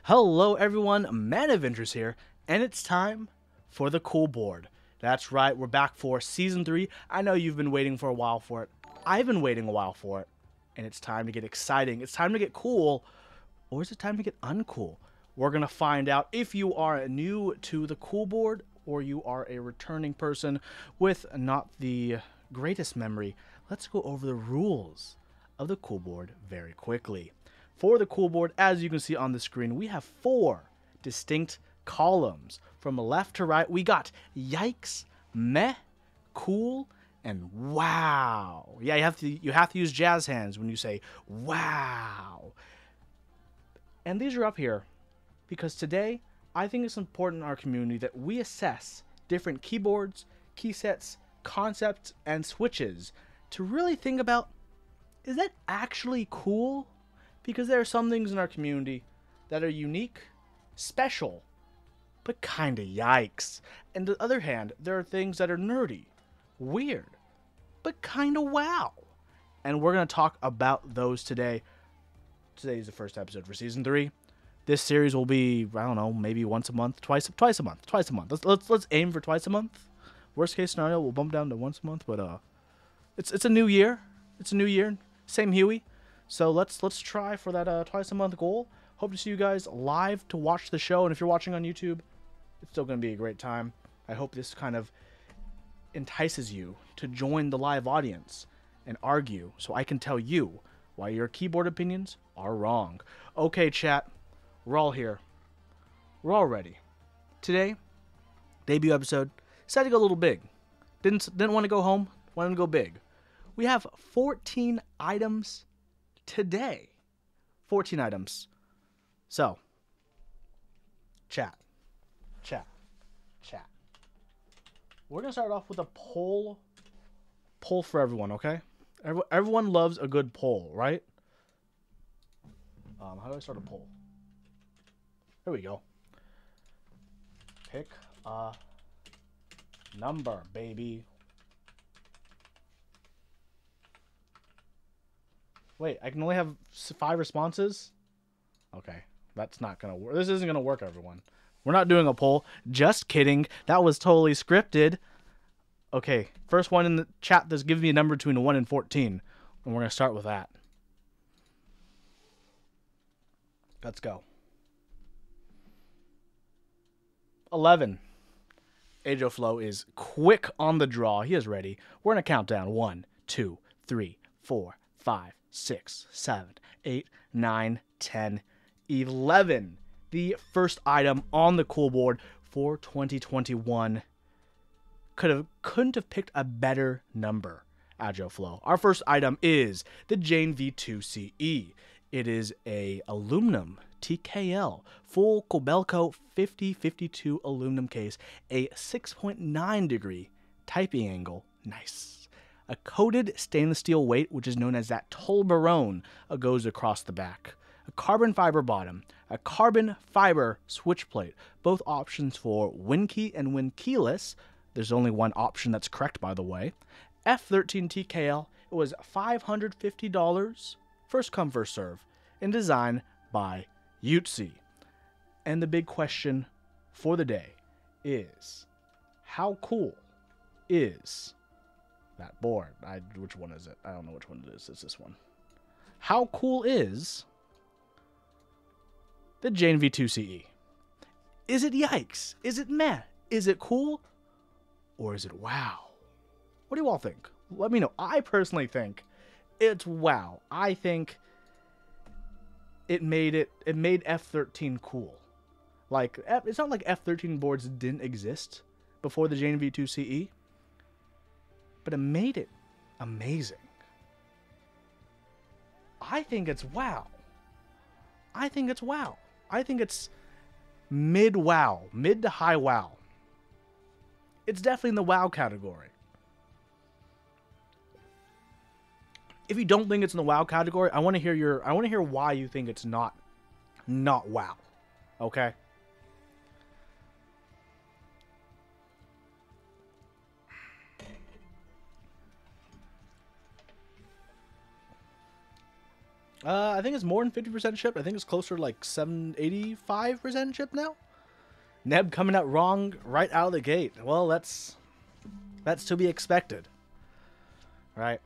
Hello everyone, Man Adventures here, and it's time for the cool board. That's right, we're back for Season 3. I know you've been waiting for a while for it. I've been waiting a while for it. And it's time to get exciting. It's time to get cool. Or is it time to get uncool? We're going to find out if you are new to the cool board or you are a returning person with not the greatest memory. Let's go over the rules of the cool board very quickly. For the cool board, as you can see on the screen, we have 4 distinct columns. From left to right, we got yikes, meh, cool, and wow. Yeah, you have to use jazz hands when you say wow. And these are up here because today I think it's important in our community that we assess different keyboards, key sets, concepts, and switches to really think about, is that actually cool? Because there are some things in our community that are unique, special, but kinda yikes. And on the other hand, there are things that are nerdy, weird, but kinda wow. And we're gonna talk about those today. Today's the first episode for Season 3. This series will be, I don't know, maybe once a month, twice a month. Let's aim for twice a month. Worst case scenario, we'll bump down to once a month, but it's a new year. It's a new year. Same Huey. So let's try for that twice a month goal. Hope to see you guys live to watch the show, and if you're watching on YouTube, it's still going to be a great time. I hope this kind of entices you to join the live audience and argue so I can tell you why your keyboard opinions are wrong. Okay, chat. We're all here. We're all ready. Today, debut episode, decided to go a little big. Didn't want to go home, wanted to go big. We have 14 items today. 14 items. So, chat. We're going to start off with a poll for everyone, okay? Everyone loves a good poll, right? How do I start a poll? There we go. Pick a number, baby. Wait, I can only have 5 responses? Okay, that's not going to work. This isn't going to work, everyone. We're not doing a poll. Just kidding. That was totally scripted. Okay, first one in the chat that's giving me a number between 1 and 14. And we're going to start with that. Let's go. 11. AjoFlo is quick on the draw. He is ready. We're going to count down. 1, 2, 3, 4, 5, 6, 7, 8, 9, 10, 11. The first item on the cool board for 2021. Couldn't have picked a better number, AjoFlo. Our first item is the Jane V2CE. It is a aluminum TKL full Kobelco 5052 aluminum case, a 6.9 degree typing angle. Nice. A coated stainless steel weight, which is known as that Tolbarone, goes across the back. A carbon fiber bottom, a carbon fiber switch plate, both options for WinKey and WinKeyless. There's only one option that's correct, by the way. F13 TKL, it was $550, first come, first serve, and designed by Utsi. And the big question for the day is, how cool is that board? Which one is it? I don't know which one it is. It's this one. How cool is the Jane V2CE? Is it yikes? Is it meh? Is it cool? Or is it wow? What do you all think? Let me know. I personally think it's wow. I think it made F13 cool. Like, it's not like F13 boards didn't exist before the Jane V2CE, but it made it amazing. I think it's wow. I think it's wow. I think it's mid-wow, mid to high wow. It's definitely in the wow category. If you don't think it's in the wow category, I want to hear why you think it's not wow. Okay? I think it's more than 50% shipped. I think it's closer to like 85% shipped now. Neb coming out wrong right out of the gate. Well, that's to be expected, right?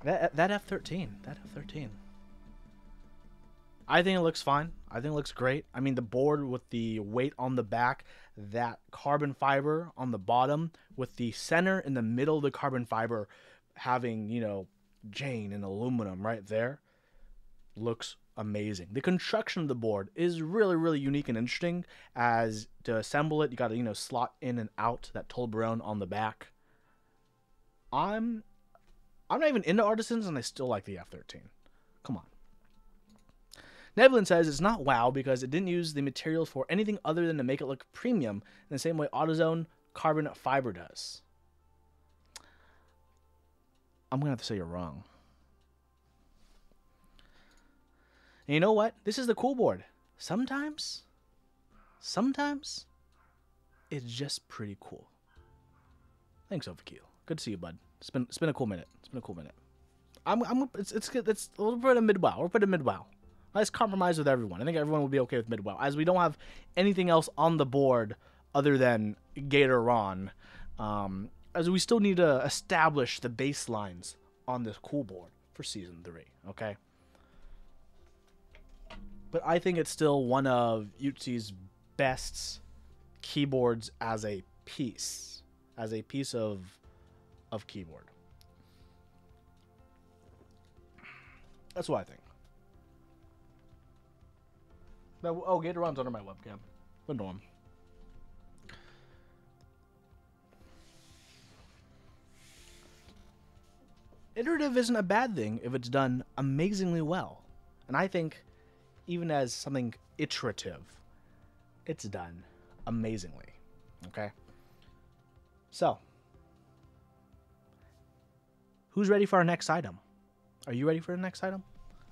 That F-13, that F-13. I think it looks fine. I think it looks great. I mean, the board with the weight on the back, that carbon fiber on the bottom, with the center in the middle of the carbon fiber having, you know, Jane and aluminum right there, looks amazing. The construction of the board is really, really unique and interesting. As to assemble it, you got to, you know, slot in and out that Toblerone on the back. I'm not even into artisans, and I still like the F-13. Come on. Nevlin says it's not WoW because it didn't use the materials for anything other than to make it look premium in the same way AutoZone carbon fiber does. I'm going to have to say you're wrong. And you know what? This is the cool board. Sometimes, it's just pretty cool. Thanks, Overkill. Good to see you, bud. It's been a cool minute. It's been a cool minute. It's a little bit of mid-WoW. We're putting mid-WoW. Let's compromise with everyone. I think everyone will be okay with mid-WoW, as we don't have anything else on the board other than Gator Ron. As we still need to establish the baselines on this cool board for Season 3, okay? But I think it's still one of Utzi's best keyboards as a piece of keyboard. That's what I think. But, oh, Gator Ron's under my webcam. Ignore him. Iterative isn't a bad thing if it's done amazingly well. And I think, even as something iterative, it's done amazingly. Okay? So, who's ready for our next item? Are you ready for the next item?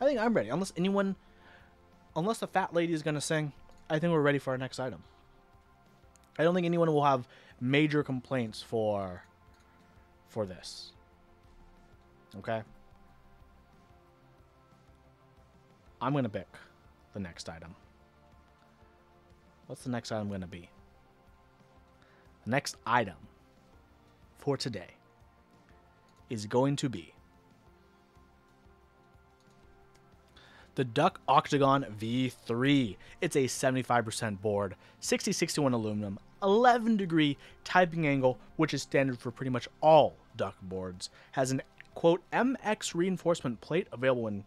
I think I'm ready. Unless the fat lady is going to sing, I think we're ready for our next item. I don't think anyone will have major complaints for this. Okay? I'm going to pick the next item. What's the next item going to be? The next item for today is going to be the Duck Octagon V3. It's a 75% board, 6061 aluminum, 11 degree typing angle, which is standard for pretty much all Duck boards. Has an, quote, MX reinforcement plate available in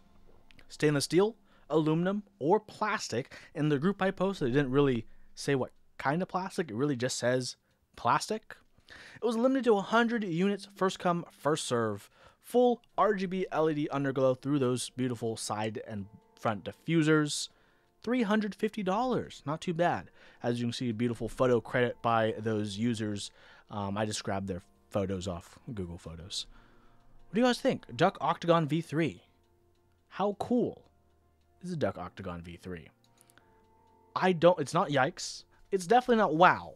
stainless steel, aluminum, or plastic. In the group I posted, it didn't really say what kind of plastic. It really just says plastic. It was limited to 100 units, first come, first serve. Full RGB LED underglow through those beautiful side and front diffusers. $350. Not too bad. As you can see, a beautiful photo credit by those users. I just grabbed their photos off Google Photos. What do you guys think? Duck Octagon V3. How cool is the Duck Octagon V3? It's not yikes. It's definitely not wow.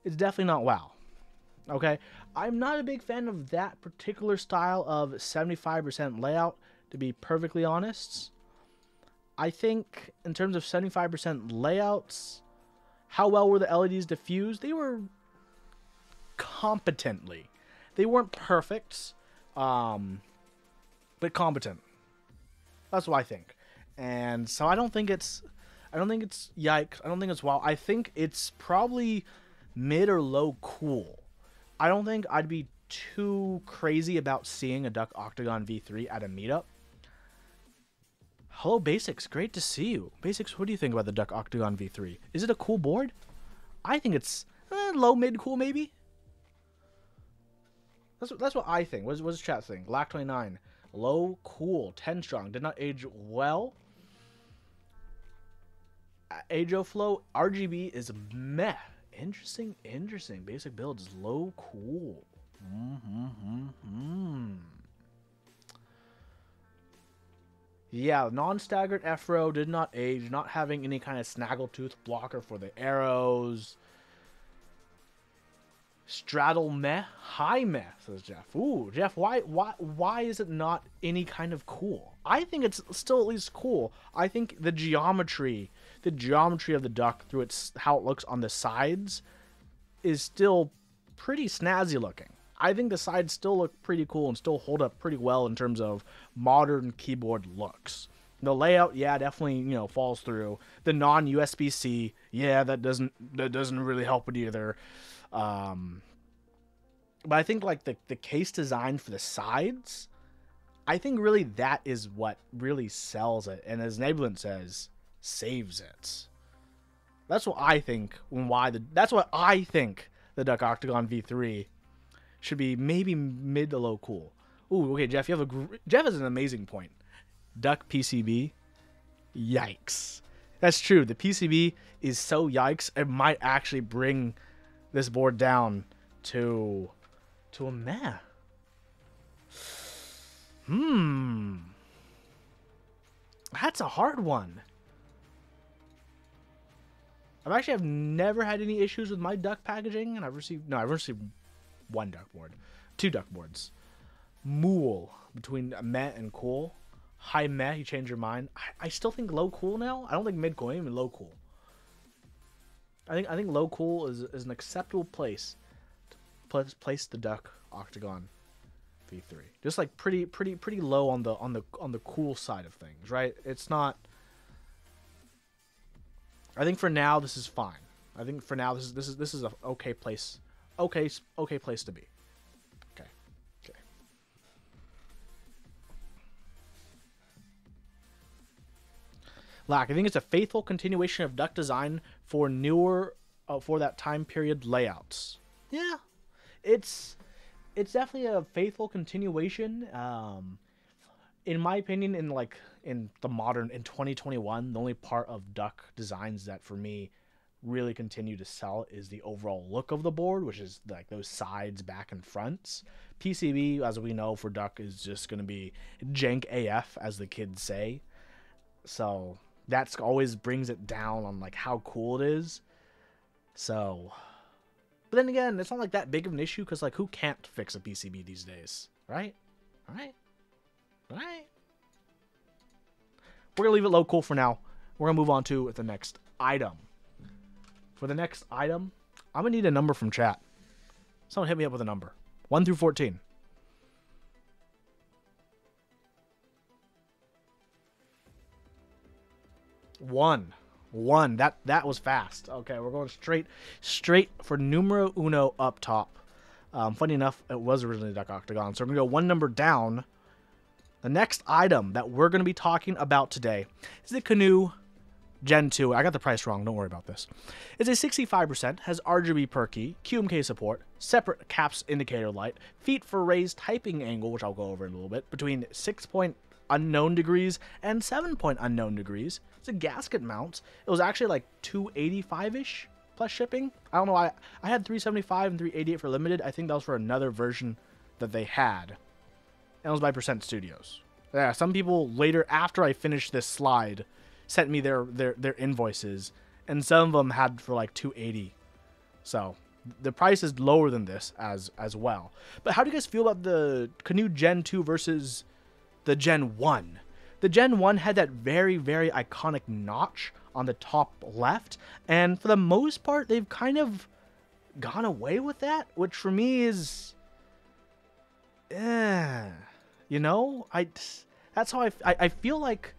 It's definitely not wow. Okay? I'm not a big fan of that particular style of 75% layout, to be perfectly honest. I think in terms of 75% layouts, how well were the LEDs diffused? They were competently. They weren't perfect, but competent. That's what I think. And so I don't think it's yikes. I don't think it's wow. I think it's probably mid or low cool. I don't think I'd be too crazy about seeing a Duck Octagon V3 at a meetup. Hello, Basics. Great to see you. Basics, what do you think about the Duck Octagon V3? Is it a cool board? I think it's low, mid, cool, maybe. That's what I think. What's the chat think? Lack29. Low, cool, 10 strong. Did not age well. Flow RGB is meh. Interesting. Basic build is low, cool. Yeah, non-staggered F-row did not age, not having any kind of snaggletooth blocker for the arrows. Straddle meh, high meh, says Jeff. Ooh, Jeff, why is it not any kind of cool? I think it's still at least cool. I think the geometry of the duck through its how it looks on the sides is still pretty snazzy looking. I think the sides still look pretty cool and still hold up pretty well in terms of modern keyboard looks. The layout, yeah, definitely, falls through. The non-USB-C, yeah, that doesn't really help it either. But I think like the case design for the sides, I think really that is what really sells it, and as Nebulant says, saves it. That's what I think. That's what I think the Duck Octagon V3 should be, maybe mid to low cool. Ooh, okay, Jeff, Jeff has an amazing point. Duck PCB, yikes. That's true. The PCB is so yikes, it might actually bring this board down to a meh. That's a hard one. I've never had any issues with my duck packaging, and I've received one duck board, 2 duck boards. Mool between meh and cool. High meh, you change your mind. I still think low cool now. I don't think mid cool, even low cool. I think low cool is an acceptable place to place the Duck Octagon V3. Just like pretty low on the cool side of things, right? It's not. I think for now this is fine. I think for now this is a okay place. Okay place to be. Okay. Lack, I think it's a faithful continuation of duck design for newer, for that time period layouts. Yeah, it's definitely a faithful continuation. In my opinion, in 2021, the only part of duck designs that for me really continue to sell is the overall look of the board, which is like those sides, back, and fronts. PCB, as we know, for duck is just going to be jank AF, as the kids say. So that's always brings it down on like how cool it is. So, but then again, it's not like that big of an issue because like who can't fix a PCB these days, right? Right? We're gonna leave it low cool for now. We're gonna move on to the next item. For the next item, I'm gonna need a number from chat. Someone hit me up with a number. 1 through 14. 1. That was fast. Okay, we're going straight for numero uno up top. Funny enough, it was originally Duck Octagon. So we're gonna go one number down. The next item that we're gonna be talking about today is the Canoe Gen 2. I got the price wrong. Don't worry about this. It's a 65%, has RGB per key, QMK support, separate caps indicator light, feet for raised typing angle, which I'll go over in a little bit, between 6-point unknown degrees and 7-point unknown degrees. It's a gasket mount. It was actually like $285-ish plus shipping. I don't know. I had $375 and $388 for limited. I think that was for another version that they had. And it was by Percent Studios. Yeah, some people later, after I finished this slide, sent me their invoices, and some of them had for like $280. So the price is lower than this as well. But how do you guys feel about the Canoe Gen 2 versus the Gen 1? The Gen 1 had that very, very iconic notch on the top left, and for the most part, they've kind of gone away with that, which for me is, you know, that's how I feel like.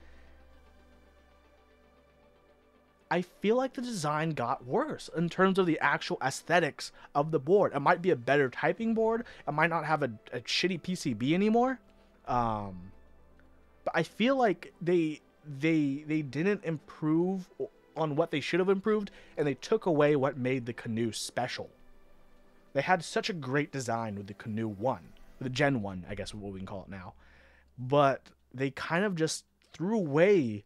I feel like the design got worse in terms of the actual aesthetics of the board. It might be a better typing board. It might not have a shitty PCB anymore. But I feel like they didn't improve on what they should have improved, and they took away what made the Canoe special. They had such a great design with the Canoe 1, the Gen 1, I guess what we can call it now. But they kind of just threw away.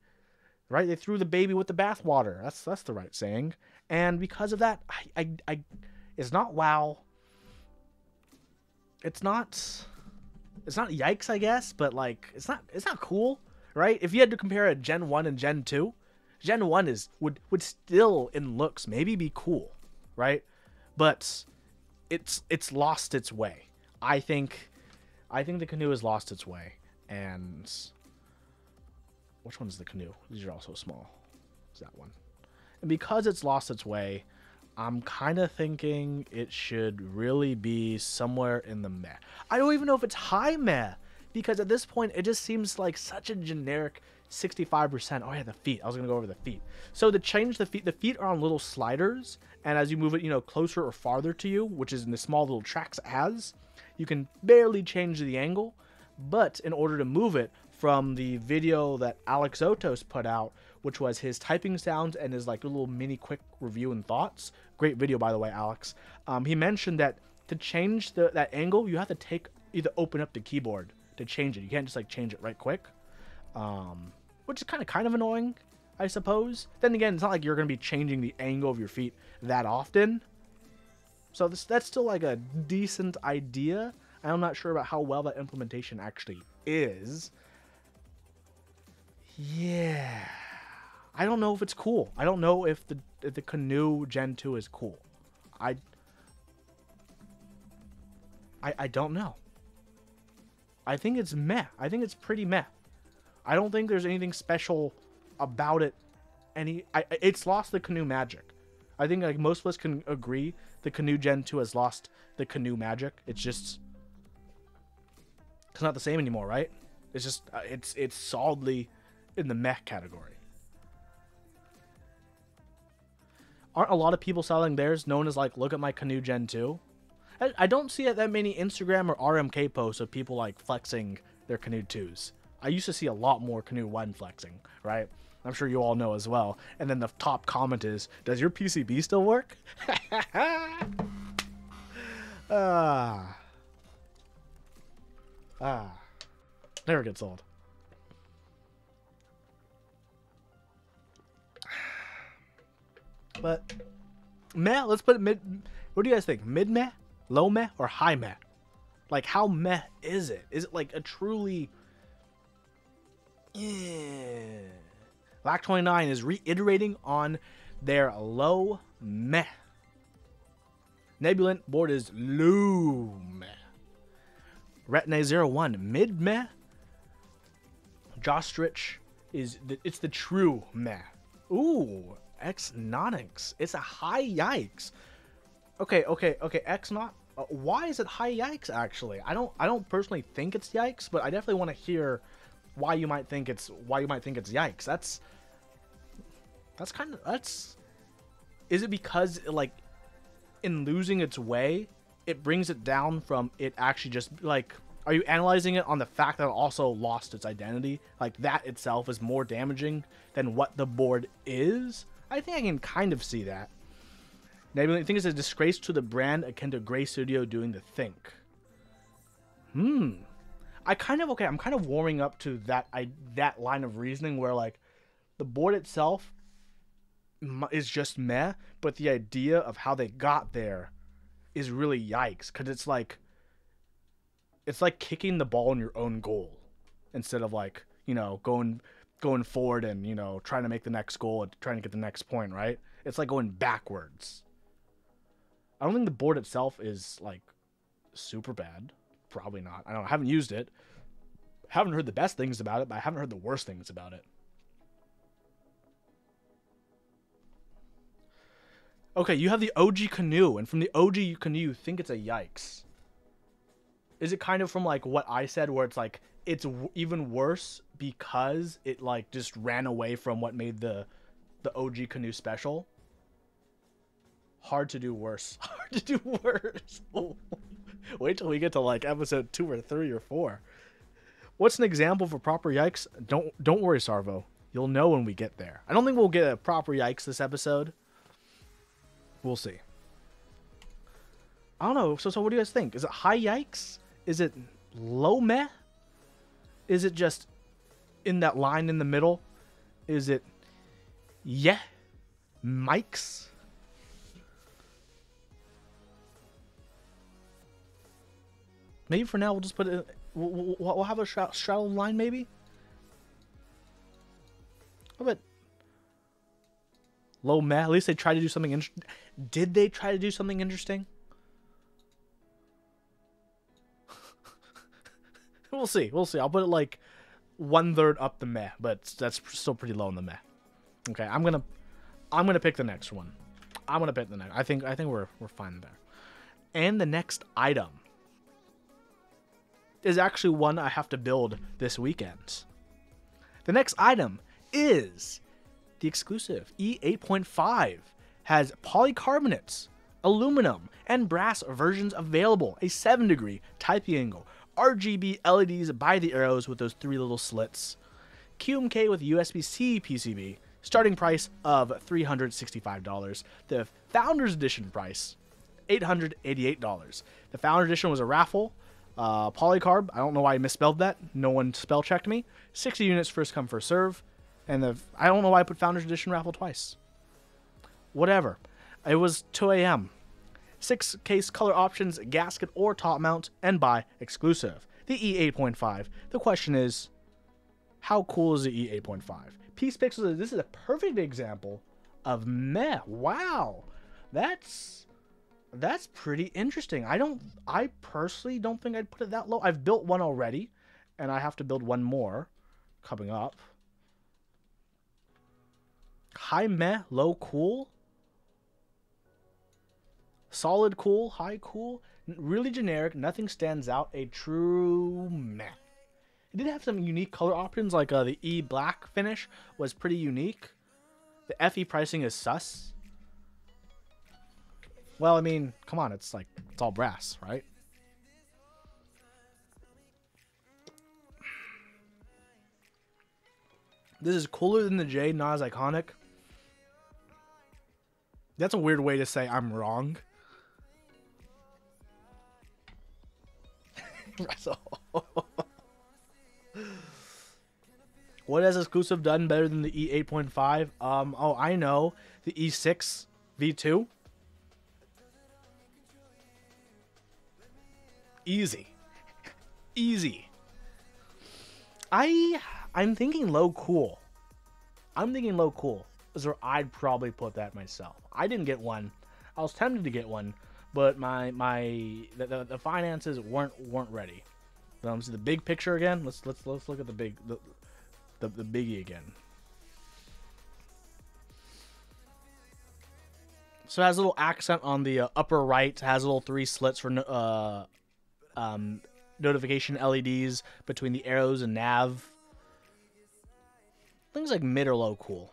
Right, they threw the baby with the bathwater. That's the right saying. And because of that, I it's not wow. It's not yikes, I guess, but like it's not cool, right? If you had to compare a Gen 1 and Gen 2, Gen 1 would still in looks maybe be cool, right? But it's lost its way. I think the canoe has lost its way. And which one's the canoe? These are also small. Is that one? And because it's lost its way, I'm kind of thinking it should really be somewhere in the meh. I don't even know if it's high meh, because at this point it just seems like such a generic 65%. Oh yeah, the feet. I was gonna go over the feet. So to change the feet are on little sliders, and as you move it, closer or farther to you, which is in the small little tracks it has, you can barely change the angle. But in order to move it, from the video that Alex Otos put out, which was his typing sounds and his like little mini quick review and thoughts. Great video, by the way, Alex. He mentioned that to change that angle, you have to either open up the keyboard to change it. You can't just like change it right quick, which is kind of annoying, I suppose. Then again, it's not like you're going to be changing the angle of your feet that often. So that's still like a decent idea. I'm not sure about how well that implementation actually is. Yeah. I don't know if it's cool. I don't know if the Canoe Gen 2 is cool. I don't know. I think it's meh. I think it's pretty meh. I don't think there's anything special about it. It's lost the Canoe magic. I think like most of us can agree the Canoe Gen 2 has lost the Canoe magic. It's not the same anymore, right? It's just it's solidly in the meh category. Aren't a lot of people selling theirs known as like, look at my Canoe Gen 2? I don't see that many Instagram or RMK posts of people like flexing their Canoe 2s. I used to see a lot more Canoe 1 flexing, right? I'm sure you all know as well. And then the top comment is, does your PCB still work? Never gets old. But meh, let's put it mid. What do you guys think? Mid meh, low meh, or high meh? Like, how meh is it? Is it like a truly... Yeah. Lac29 is reiterating on their low meh. Nebulant board is low meh. Retine01 mid meh. Jostrich it's the true meh. Ooh, Xnonix. It's a high yikes. Okay. Xnot. Why is it high yikes? Actually, I don't personally think it's yikes, but I definitely want to hear why you might think it's yikes. That's is it because like in losing its way it brings it down from it actually just like, are you analyzing it on the fact that it also lost its identity? Like that itself is more damaging than what the board is? I think I can kind of see that. Nebula, I think it's a disgrace to the brand akin to Gray Studio doing the Think. I'm kind of warming up to that line of reasoning where like the board itself is just meh, but the idea of how they got there is really yikes, because it's like kicking the ball in your own goal instead of like, going forward and, trying to make the next goal and trying to get the next point, right? It's like going backwards. I don't think the board itself is like super bad. Probably not. I haven't used it. Haven't heard the best things about it, but I haven't heard the worst things about it. Okay, you have the OG Canoe, and from the OG Canoe, you think it's a yikes. Is it kind of from like what I said, where it's like it's even worse because it like just ran away from what made the OG Canoe special? Hard to do worse. Hard to do worse. Wait till we get to like episode 2 or 3 or 4. What's an example for proper yikes? Don't worry, Sarvo. You'll know when we get there. I don't think we'll get a proper yikes this episode. We'll see. I don't know. So what do you guys think? Is it high yikes? Is it low meh? Is it just in that line in the middle? Is it yeah mics? Maybe for now we'll just put it. We'll have a straddle line maybe. How about low meh? At least they tried to do something interesting. Did they try to do something interesting? We'll see. We'll see. I'll put it like 1/3 up the meh, but that's still pretty low in the meh. Okay, I'm gonna pick the next one. I'm gonna pick the next. I think we're fine there. And the next item is actually one I have to build this weekend. The next item is the exclusive E8.5. Has polycarbonates, aluminum, and brass versions available. A 7-degree typing angle, RGB LEDs by the arrows with those 3 little slits. QMK with USB-C PCB. Starting price of $365. The Founders Edition price, $888. The Founders Edition was a raffle. Polycarb, I don't know why I misspelled that. No one spell checked me. 60 units, first come, first serve. And I don't know why I put Founders Edition raffle twice. Whatever. It was 2 a.m. 6 case color options, gasket or top mount, and buy exclusive. The E8.5. The question is, how cool is the E8.5? Piece Pixels, this is a perfect example of meh. Wow. That's pretty interesting. I personally don't think I'd put it that low. I've built one already, and I have to build one more coming up. High meh, low cool. Solid cool, high cool. Really generic, nothing stands out. A true meh. It did have some unique color options, like the E black finish was pretty unique. The FE pricing is sus. Well, I mean, come on, it's all brass, right? This is cooler than the J, not as iconic. That's a weird way to say I'm wrong. What has exclusive done better than the E8.5? Oh, I know. The E6 V2. Easy. Easy. I'm thinking low cool. Is where I'd probably put that myself. I didn't get one. I was tempted to get one, but the finances weren't ready. See the big picture again. Let's look at the biggie again. So it has a little accent on the upper right. It has little 3 slits for notification LEDs between the arrows and nav. Things like mid or low cool.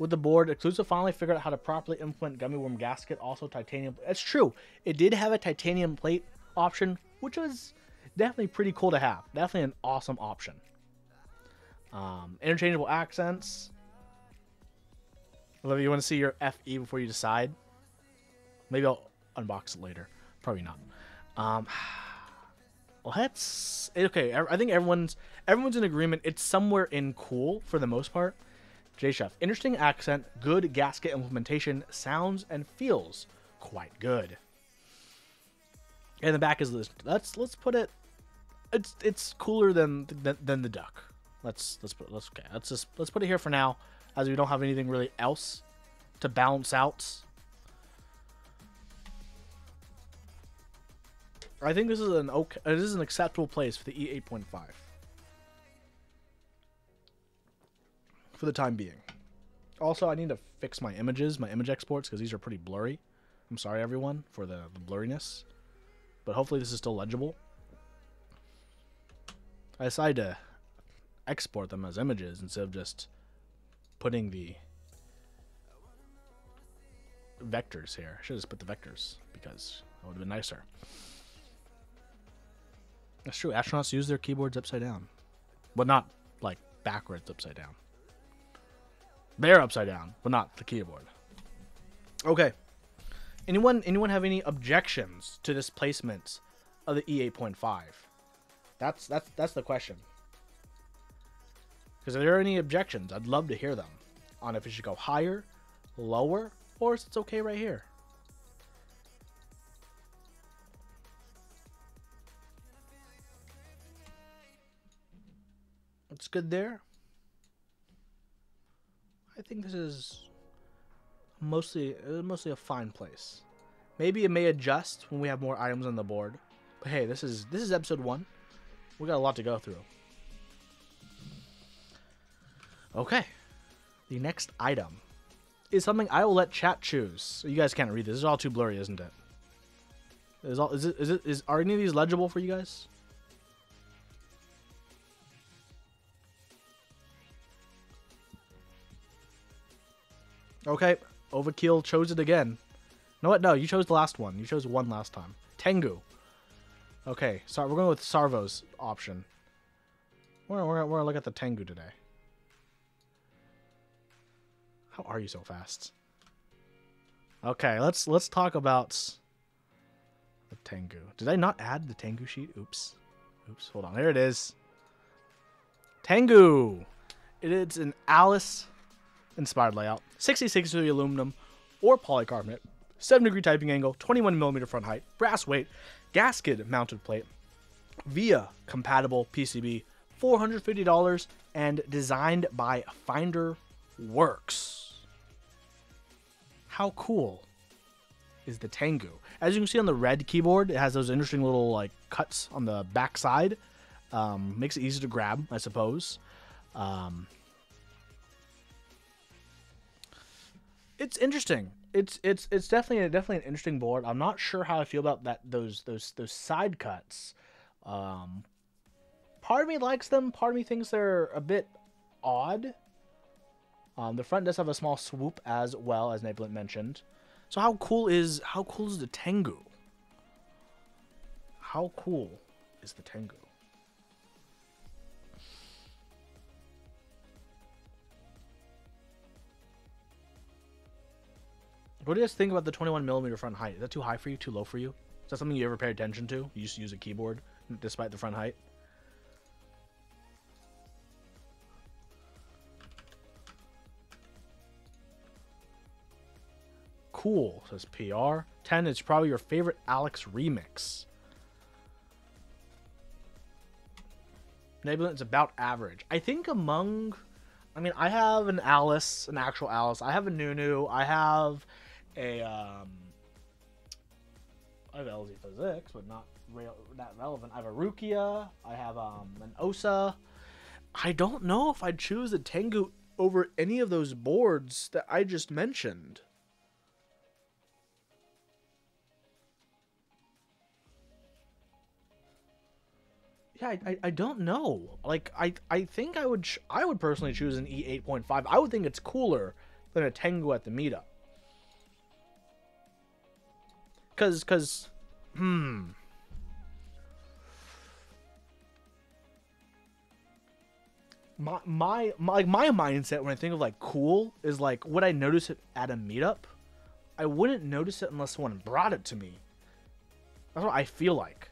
With the board, exclusive finally figured out how to properly implement gummy worm gasket, also titanium. That's true. It did have a titanium plate option, which was definitely pretty cool to have. Definitely an awesome option. Interchangeable accents. Olivia, you want to see your FE before you decide? Maybe I'll unbox it later. Probably not. Let's... Okay, I think everyone's in agreement. It's somewhere in cool for the most part. J-Chef. Interesting accent, good gasket implementation, sounds and feels quite good. And the back is this. Let's put it. It's cooler than the duck. Let's put it here for now, as we don't have anything really else to balance out. I think this is an acceptable place for the E8.5. For the time being. Also, I need to fix my images, my image exports, because these are pretty blurry. I'm sorry, everyone, for the blurriness. But hopefully this is still legible. I decided to export them as images instead of just putting the vectors here. I should have just put the vectors, because that would have been nicer. That's true. Astronauts use their keyboards upside down. But not, like, backwards upside down. They're upside down, but not the keyboard. Okay. Anyone have any objections to this placement of the E8.5? That's the question. Because if there are any objections, I'd love to hear them on if it should go higher, lower, or if it's okay right here. It's good there. I think this is mostly a fine place. Maybe it may adjust when we have more items on the board. But hey, this is episode 1. We got a lot to go through. Okay. The next item is something I will let chat choose. You guys can't read this. This is all too blurry, isn't it? Are any of these legible for you guys? Okay, Overkill chose it again. No, what? No, you chose the last one. You chose one last time. Tengu. Okay, so we're going with Sarvo's option. We're gonna look at the Tengu today. How are you so fast? Okay, let's talk about the Tengu. Did I not add the Tengu sheet? Oops. Oops, hold on. There it is. Tengu! It is an Alice-inspired layout. 66 to the aluminum or polycarbonate. 7-degree typing angle, 21mm front height, brass weight, gasket-mounted plate, via compatible PCB, $450, and designed by Finder Works. How cool is the Tengu? As you can see on the red keyboard, it has those interesting little like cuts on the back side. Makes it easy to grab, I suppose. It's interesting. It's definitely an interesting board. I'm not sure how I feel about those side cuts. Part of me likes them. Part of me thinks they're a bit odd. The front does have a small swoop as well, as Nablint mentioned. So how cool is the Tengu? How cool is the Tengu? What do you guys think about the 21mm front height? Is that too high for you? Too low for you? Is that something you ever pay attention to? You just use a keyboard despite the front height? Cool, says PR. 10 is probably your favorite Alex remix. Nablint is about average. I think among... I mean, I have an Alice, an actual Alice. I have a Nunu. I have a... I have LZ Physics, but not that relevant. I have a Rukia. I have an Osa. I don't know if I'd choose the Tengu over any of those boards that I just mentioned. Yeah, I don't know. Like, I think I would personally choose an E8.5. I would think it's cooler than a Tengu at the meetup. Cause, my mindset when I think of like cool is like, would I notice it at a meetup? I wouldn't notice it unless someone brought it to me. That's what I feel like.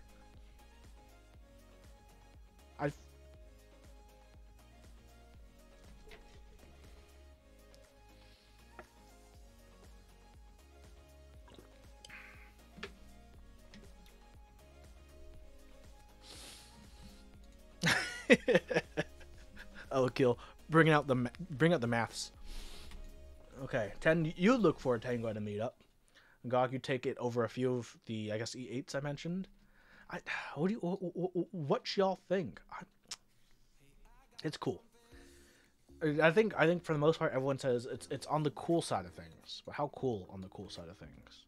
Oh, kill! Bring out the maths. Okay, 10. You look for a Tango at a meetup. Gog, you take it over a few of the I guess E8s I mentioned. What y'all think? It's cool. I think for the most part everyone says it's on the cool side of things. But how cool on the cool side of things?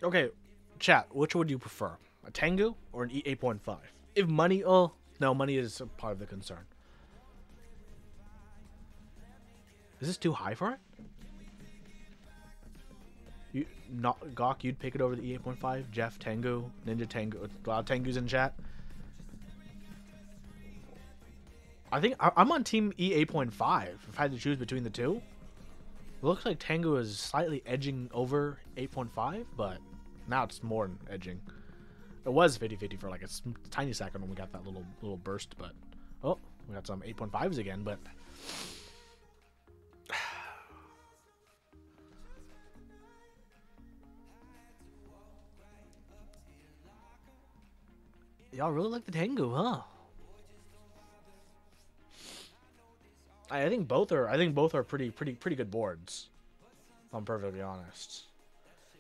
Okay, chat, which would you prefer? A Tengu or an E8.5? If money, oh, no, money is a part of the concern. Is this too high for it? Gawk, you'd pick it over the E8.5? Jeff, Tengu, Ninja Tengu, a lot of Tengus in chat. I think I'm on team E8.5 if I had to choose between the two. It looks like Tengu is slightly edging over 8.5, but now it's more than edging. It was 50-50 for like a tiny second when we got that little burst, but oh, we got some 8.5s again, but Y'all really like the Tengu, huh? I think both are pretty good boards. If I'm perfectly honest.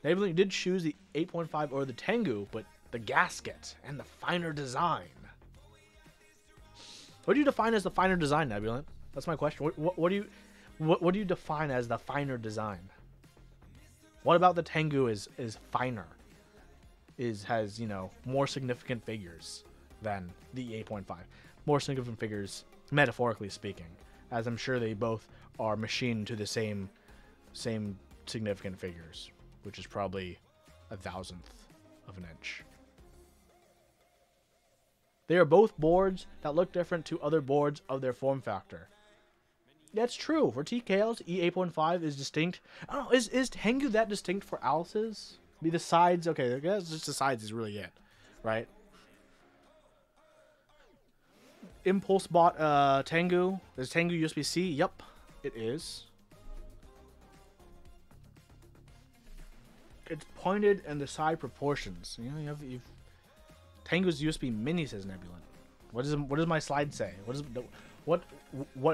Neighborly did choose the 8.5 or the Tengu, but the gasket and the finer design. What do you define as the finer design, Nebulant? That's my question. What do you define as the finer design? What about the Tengu is finer? Has, you know, more significant figures than the 8.5. More significant figures, metaphorically speaking, as I'm sure they both are machined to the same significant figures, which is probably 1/1000th of an inch. They are both boards that look different to other boards of their form factor. That's true. For TKLs, E8.5 is distinct. I don't know, is Tengu that distinct for Alice's? Be the sides, okay, I guess just the sides is really it, right? Impulse bought Tengu. Is Tengu USB-C? Yep, it is. It's pointed and the side proportions. You know, you've Tengu's USB Mini, says Nebulant. What does my slide say? What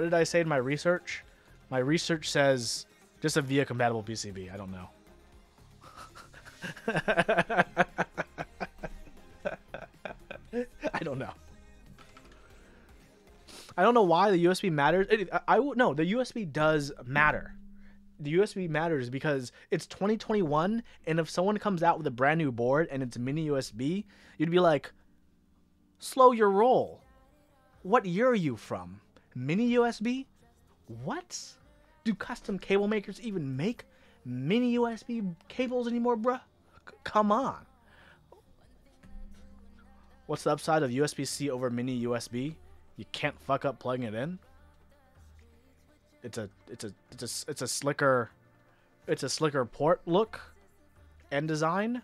did I say in my research? My research says just a VIA compatible PCB. I don't know. I don't know. I don't know why the USB matters. No, the USB does matter. The USB matters because it's 2021, and if someone comes out with a brand new board and it's mini USB, you'd be like, slow your roll. What year are you from? Mini USB? What? Do custom cable makers even make mini USB cables anymore, bruh? Come on. What's the upside of USB-C over mini USB? You can't fuck up plugging it in. It's a slicker port look and design.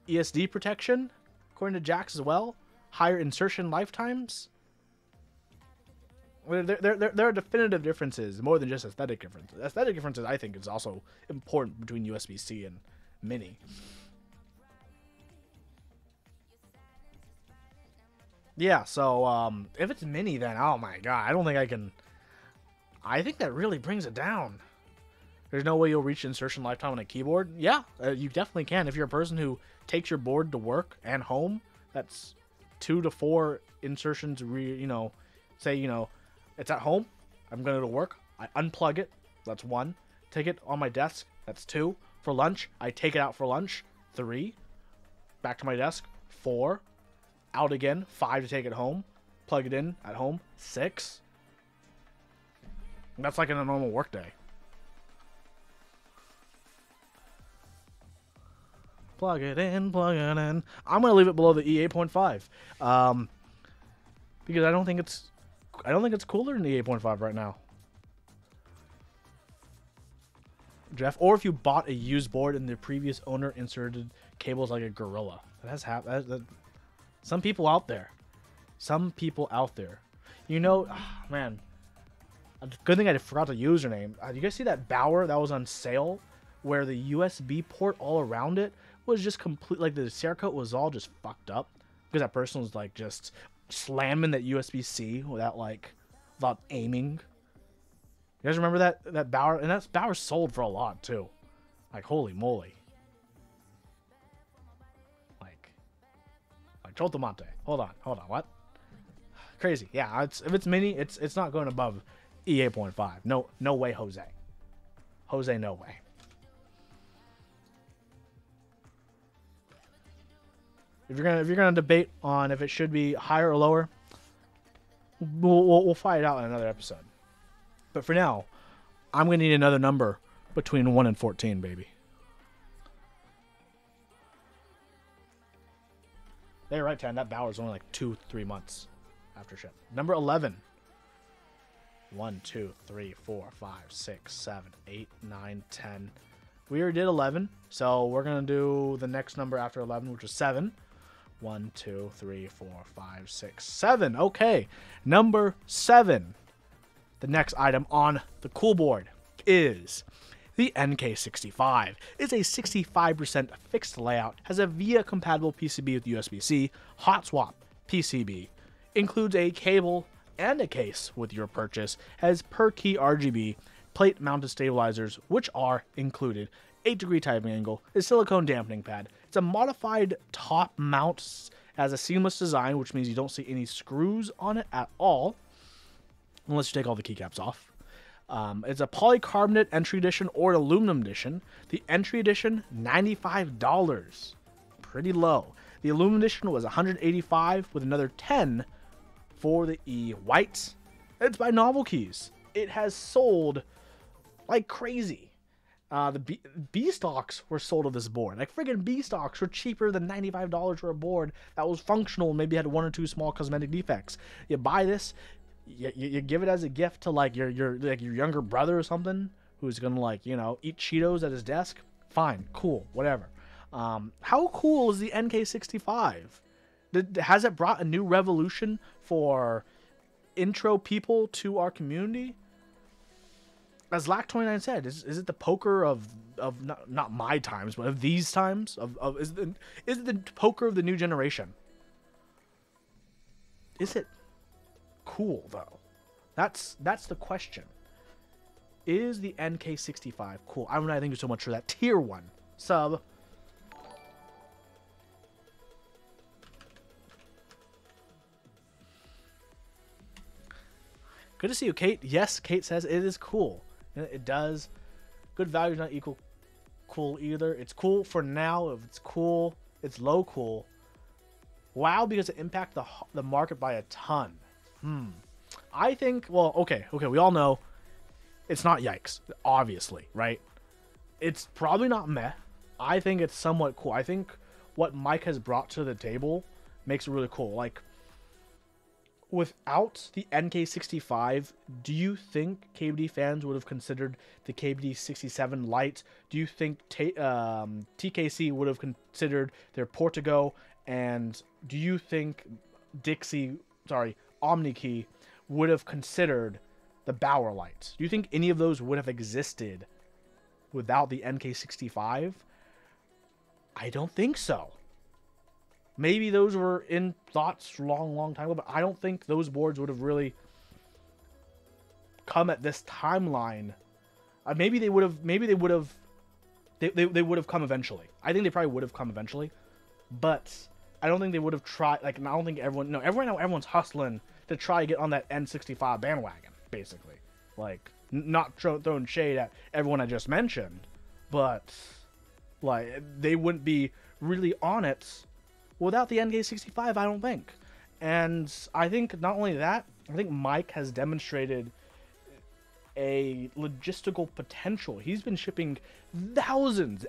ESD protection, according to Jax as well. Higher insertion lifetimes. There are definitive differences, more than just aesthetic differences. Aesthetic differences, I think, is also important between USB-C and Mini. Yeah, so if it's Mini, then oh my god, I don't think I can. I think that really brings it down. There's no way you'll reach insertion lifetime on a keyboard. Yeah, you definitely can. If you're a person who takes your board to work and home, that's 2 to 4 insertions. Say it's at home. I'm going to work. I unplug it. That's 1. Take it on my desk. That's 2. For lunch, I take it out for lunch. 3. Back to my desk. 4. Out again. 5 to take it home. Plug it in at home. 6. That's like in a normal work day. Plug it in, plug it in. I'm gonna leave it below the E8.5, because I don't think it's cooler than the E8.5 right now, Jeff. Or if you bought a used board and the previous owner inserted cables like a Gorilla, that has happened. Some people out there, you know, man. Good thing I forgot the username. You guys see that Bauer that was on sale, where the USB port all around it was just complete, like the Cerakote was all just fucked up because that person was like just slamming that USB-C without aiming. You guys remember that Bauer? And that's Bauer sold for a lot too. Like holy moly. Like Trotamonte. Hold on. What? Crazy. Yeah. If it's mini, it's not going above E8.5. No way, Jose. Jose, no way. If you're gonna debate on if it should be higher or lower, we'll fight it out in another episode. But for now, I'm gonna need another number between 1 and 14, baby. They're right, Tan. That Bauer's only like 2-3 months after ship. Number 11. 1, 2, 3, 4, 5, 6, 7, 8, 9, 10. We already did 11, so we're gonna do the next number after 11, which is 7. 1, 2, 3, 4, 5, 6, 7. Okay, number 7. The next item on the cool board is the NK65. It's a 65% fixed layout, has a VIA compatible PCB with USB-C, hot swap, PCB. Includes a cable and a case with your purchase. Has per key RGB, plate mounted stabilizers, which are included, 8-degree typing angle, a silicone dampening pad. It's a modified top mount, has a seamless design, which means you don't see any screws on it at all, unless you take all the keycaps off. It's a polycarbonate entry edition or an aluminum edition. The entry edition, $95. Pretty low. The aluminum edition was $185 with another $10 for the E white. It's by Novel Keys. It has sold like crazy. The B stocks were sold of this board. Like friggin' B stocks were cheaper than $95 for a board that was functional and maybe had 1 or 2 small cosmetic defects. You buy this, you give it as a gift to like your younger brother or something who's gonna like, you know, eat Cheetos at his desk. Fine, cool, whatever. How cool is the NK65? Has it brought a new revolution for intro people to our community? As Lack29 said, is it the poker of not my times, but of these times? Is it the poker of the new generation? Is it cool though? That's the question. Is the NK65 cool? I mean, thank you so much for that tier 1 sub. Good to see you, Kate. Yes, Kate says it is cool. It does. Good value is not equal cool either. It's cool for now. If it's cool, it's low cool. Wow, because it impacts the market by a ton. I think, well, okay, we all know it's not yikes, obviously, right? It's probably not meh. I think it's somewhat cool. I think what Mike has brought to the table makes it really cool. Like, without the NK65, do you think KBD fans would have considered the KBD 67 Lite? Do you think TKC would have considered their Portigo? And do you think OmniKey would have considered the Bauer Lite? Do you think any of those would have existed without the NK65? I don't think so. Maybe those were in thoughts long time ago, but I don't think those boards would have really come at this timeline. Maybe they would have. They would have come eventually. I think they probably would have come eventually, but I don't think they would have tried. Like, I don't think everyone's hustling to try to get on that N65 bandwagon. Basically, like, not throwing shade at everyone I just mentioned, but like they wouldn't be really on it without the NK65, I don't think. And I think not only that, I think Mike has demonstrated a logistical potential. He's been shipping thousands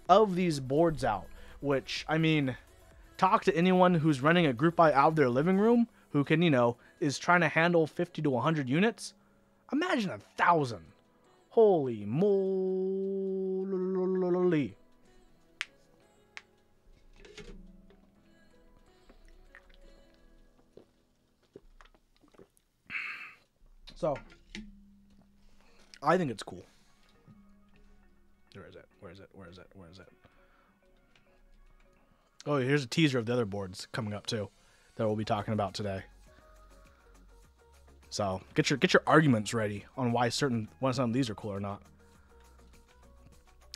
of these boards out, which, I mean, talk to anyone who's running a group buy out of their living room who can, you know, is trying to handle 50 to 100 units. Imagine 1,000. Holy moly. So, I think it's cool. Where is it? Oh, here's a teaser of the other boards coming up too that we'll be talking about today. So, get your arguments ready on why some of these are cool or not.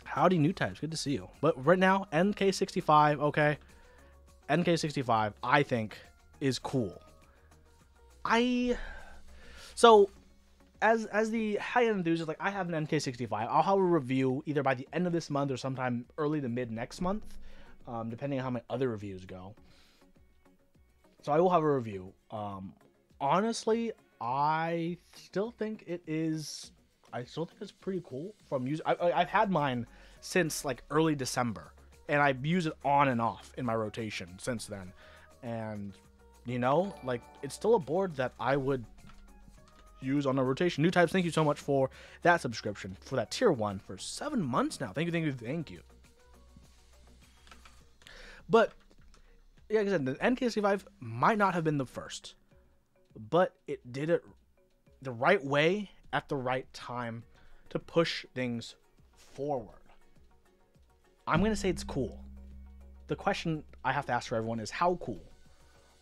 Howdy, new types. Good to see you. But right now, NK65, okay. NK65, I think, is cool. So, as the high-end enthusiast, like, I have an NK65. I'll have a review either by the end of this month or sometime early to mid next month, depending on how my other reviews go. So I will have a review. Honestly, I still think it's pretty cool from use. I've had mine since like early December, and I've used it on and off in my rotation since then. And you know, like, it's still a board that I would use on a rotation. New types, thank you so much for that subscription, for that tier 1 for 7 months now. Thank you. But yeah, like I said, the NK65 might not have been the first, but it did it the right way at the right time to push things forward. I'm gonna say it's cool. The question I have to ask for everyone is how cool.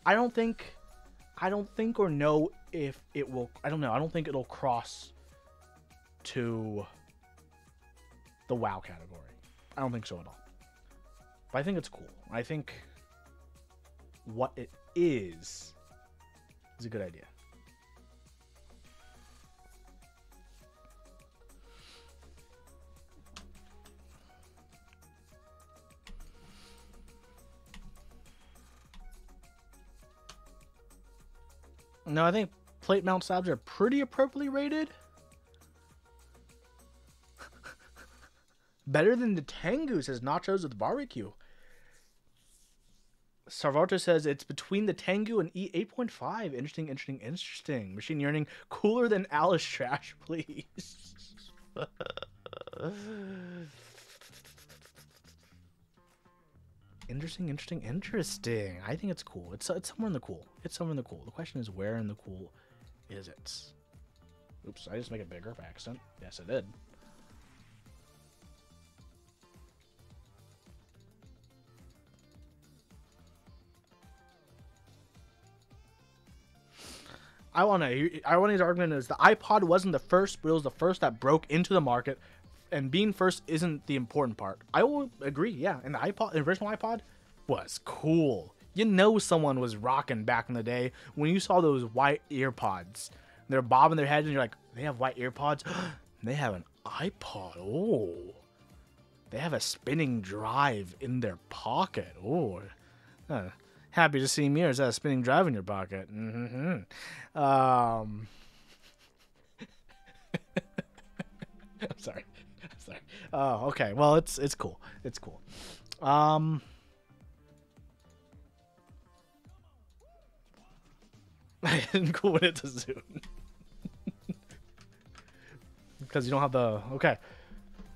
I don't think or know if it will. I don't know. I don't think it'll cross to the WoW category. I don't think so at all. But I think it's cool. I think what it is a good idea. No, I think plate mount stabs are pretty appropriately rated. Better than the Tengu, says Nachos with barbecue. Sarvarta says it's between the Tengu and E8.5. Interesting. Machine Yearning, cooler than Alice Trash, please. Interesting. I think it's cool. It's somewhere in the cool. The question is, where in the cool is it? Oops, I just make it bigger by accident. Yes, I did. Ironi's argument is the iPod wasn't the first, but it was the first that broke into the market, and being first isn't the important part. I will agree, yeah. And the original iPod was cool. You know someone was rocking back in the day when you saw those white earpods. They're bobbing their heads, and you're like, they have white earpods? They have an iPod. Oh. They have a spinning drive in their pocket. Oh. Happy to see mirrors has a spinning drive in your pocket. I'm sorry. Oh, okay. Well, it's cool. It's cool. I didn't cool when it's a Zune. Because you don't have the... Okay.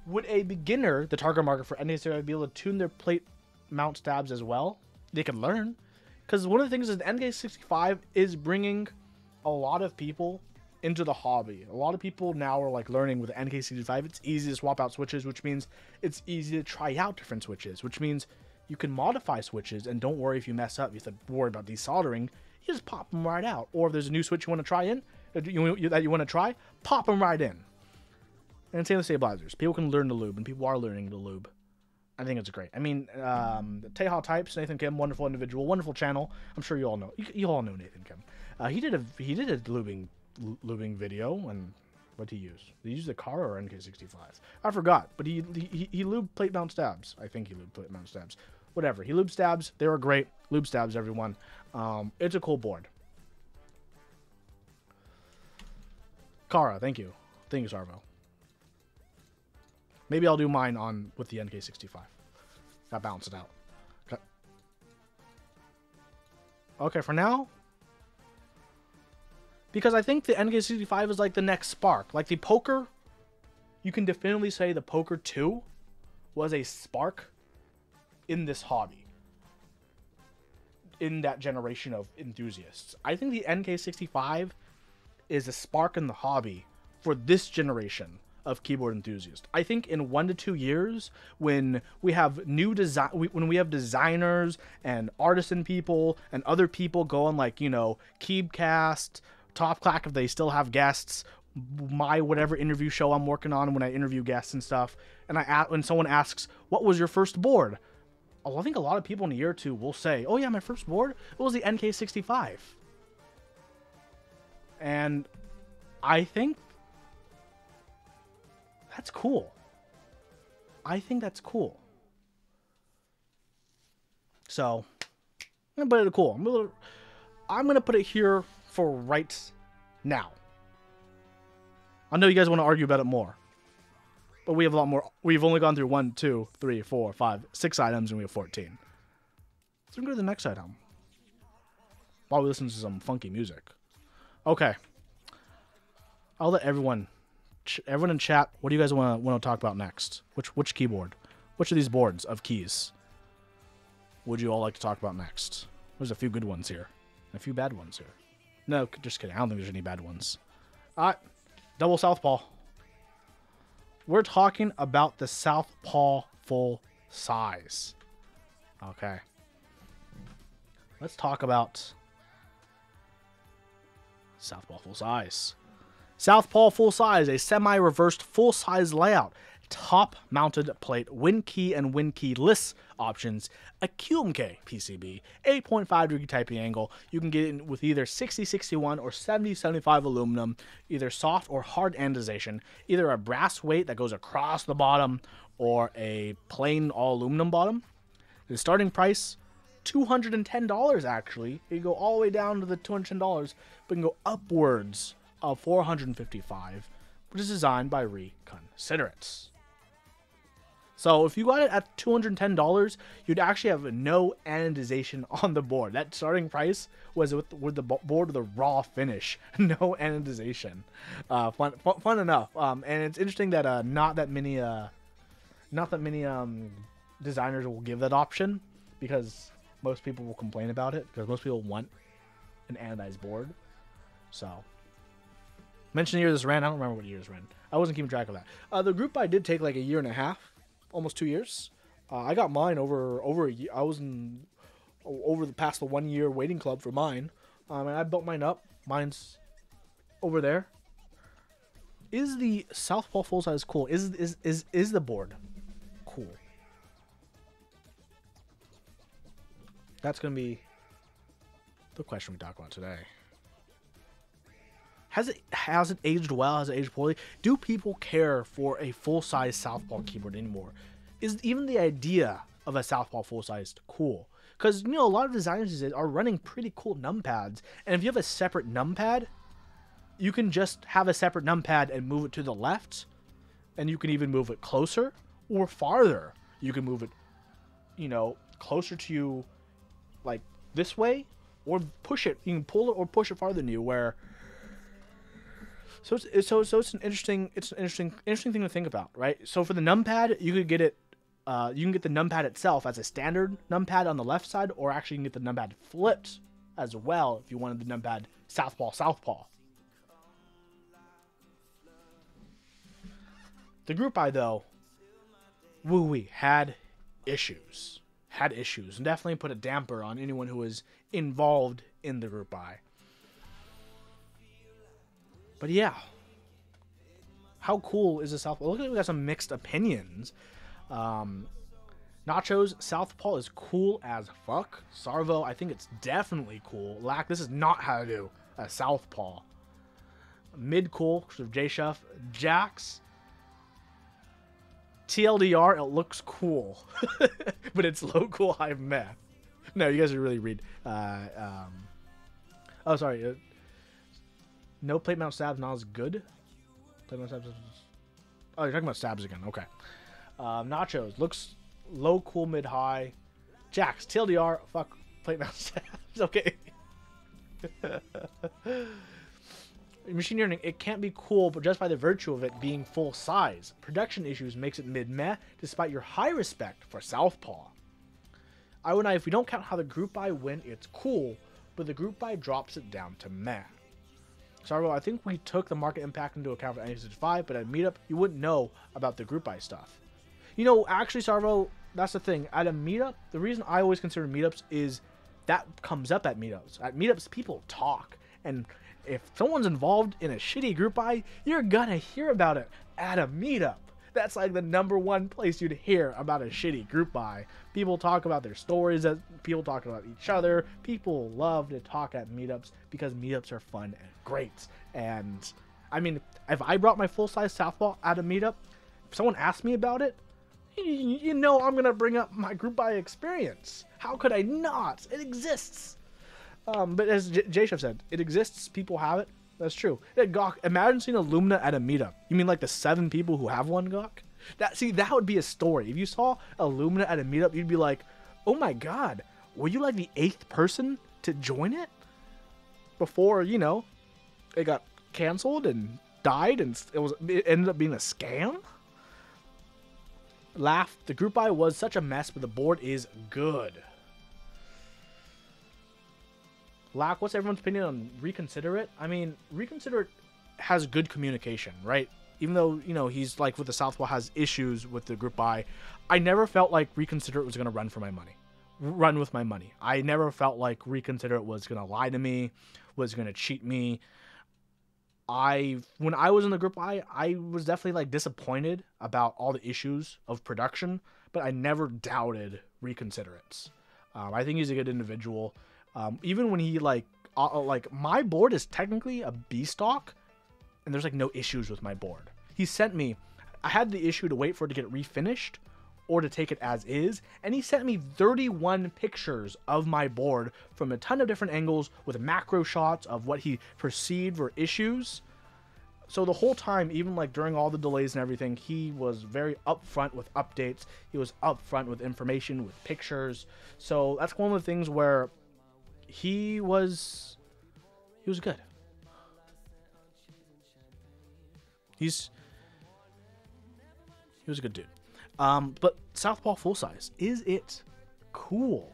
Would a beginner, the target market for NK65, be able to tune their plate mount stabs as well? They could learn. Because one of the things is the NK65 is bringing a lot of people into the hobby. A lot of people now are like learning with the NK65. It's easy to swap out switches, which means it's easy to try out different switches, which means you can modify switches and don't worry if you mess up. You have to worry about desoldering. You just pop them right out. Or if there's a new switch you want to try in, that you want to try, pop them right in. And same with stabilizers. People can learn to lube, and people are learning to lube. I think it's great. I mean, Teha Types, Nathan Kim, wonderful individual, wonderful channel. I'm sure you all know. You all know Nathan Kim. He did a lubing video, and what did he use? Did he use the Kara or NK65? I forgot, but he lubed plate mount stabs. I think he lubed plate mount stabs. Whatever. He lubed stabs. They were great. Lube stabs, everyone. It's a cool board. Kara, thank you. Thank you, Sarvo. Maybe I'll do mine with the NK65. Gotta balance it out. Okay, for now. Because I think the NK65 is like the next spark. Like the Poker, you can definitively say the Poker 2 was a spark in this hobby. In that generation of enthusiasts. I think the NK65 is a spark in the hobby for this generation of keyboard enthusiasts. I think in 1 to 2 years, when we have new design, when we have designers and artisan people and other people go on, like, you know, Keybcast, Top Clack if they still have guests, my whatever interview show I'm working on when I interview guests and stuff, and when someone asks, "What was your first board?" I think a lot of people in a year or two will say, "Oh yeah, my first board, it was the NK65," and I think that's cool. I think that's cool. So, I'm gonna put it cool. I'm gonna put it here for right now. I know you guys want to argue about it more, but we have a lot more. We've only gone through 1, 2, 3, 4, 5, 6 items, and we have 14. So we go to the next item while we listen to some funky music. Okay, I'll let everyone in chat, what do you guys want to talk about next? Which keyboard? Which of these boards of keys would you all like to talk about next? There's a few good ones here. A few bad ones here. No, just kidding. I don't think there's any bad ones. Alright. Double Southpaw. We're talking about the Southpaw full size. Okay. let's talk about Southpaw full size. Southpaw full size, a semi-reversed full size layout. Top mounted plate, win key and win keyless options, a QMK PCB, 8.5 degree typing angle. You can get it with either 6061 or 7075 aluminum, either soft or hard anodization, either a brass weight that goes across the bottom or a plain all aluminum bottom. The starting price, $210 actually. You can go all the way down to the $210, but can go upwards of $455, which is designed by Reconsiderate. So if you got it at $210, you'd actually have no anodization on the board. That starting price was with the board with the raw finish, no anodization. Fun enough. And it's interesting that not that many designers will give that option, because most people will complain about it, because most people want an anodized board. So, mention the year this ran. I don't remember what year this ran. I wasn't keeping track of that. The group buy did take like a year and a half, almost 2 years. I got mine over a year. I was over the 1 year waiting club for mine, and I built mine up. Mine's over there. Is the Southpaw full size cool? Is the board cool? That's gonna be the question we talk about today. Has it aged well? Has it aged poorly? Do people care for a full-size Southpaw keyboard anymore? Is even the idea of a Southpaw full-size cool? Because, you know, a lot of designers these days are running pretty cool numpads. And if you have a separate numpad, you can just have a separate numpad and move it to the left. And you can even move it closer or farther. You can move it, you know, closer to you, like this way, or push it. You can pull it or push it farther than you, where... So it's an interesting thing to think about, right? So for the numpad, you could get it, you can get the numpad itself as a standard numpad on the left side, or actually you can get the numpad flipped as well if you wanted the numpad southpaw. The group buy though, woo-wee, had issues, and definitely put a damper on anyone who was involved in the group buy. But yeah, how cool is the Southpaw? Look at, we got some mixed opinions. Nacho's Southpaw is cool as fuck. Sarvo, I think it's definitely cool. Lack, this is not how to do a Southpaw. Mid cool, because of J-Shuff. Jax, TLDR, it looks cool, but it's low cool high meh. No, you guys are really read. Oh, sorry. No plate mount stabs, not as good. Plate mount stabs. Oh, you're talking about stabs again. Okay. Nachos looks low, cool, mid, high. Jax TLDR. Fuck plate mount stabs. Okay. Machine learning. It can't be cool, but just by the virtue of it being full size. Production issues makes it mid meh, despite your high respect for Southpaw. I would if we don't count how the group buy win, it's cool, but the group buy drops it down to meh. Sarvo, I think we took the market impact into account for NH5, but at Meetup, you wouldn't know about the group buy stuff. You know, actually, Sarvo, that's the thing. At a Meetup, the reason I always consider Meetups is that comes up at Meetups. At Meetups, people talk. And if someone's involved in a shitty group buy, you're gonna hear about it at a Meetup. That's like the #1 place you'd hear about a shitty group buy. People talk about their stories, people talk about each other. People love to talk at meetups because meetups are fun and great. And I mean, if I brought my full-size Southpaw at a meetup, if someone asked me about it, you know I'm gonna bring up my group buy experience. How could I not? It exists. But as J-Chef said, it exists. People have it. That's true. Yeah, Gawk, imagine seeing a Lumina at a meetup. You mean like the 7 people who have one, Gawk? That would be a story. If you saw a Lumina at a meetup, you'd be like, oh my god, were you like the 8th person to join it? Before, you know, it got canceled and died and it ended up being a scam? Laugh. The group buy was such a mess, but the board is good. Lack, what's everyone's opinion on Reconsiderate? I mean, Reconsiderate has good communication, right? Even though, you know, he's like with the Southpaw has issues with the group buy, I never felt like Reconsiderate was going to run for my money. run with my money. I never felt like Reconsider was going to lie to me, was going to cheat me. When I was in the group, I was definitely like disappointed about all the issues of production, but I never doubted Reconsiderate. I think he's a good individual. Even when he like my board is technically a B stock, and there's like no issues with my board. He sent me, I had the issue to wait for it to get refinished or to take it as is, and he sent me 31 pictures of my board from a ton of different angles with macro shots of what he perceived were issues. So the whole time, even like during all the delays and everything, he was very upfront with updates. He was upfront with information, with pictures. So that's one of the things where he was good. He was a good dude. But Southpaw full size, is it cool?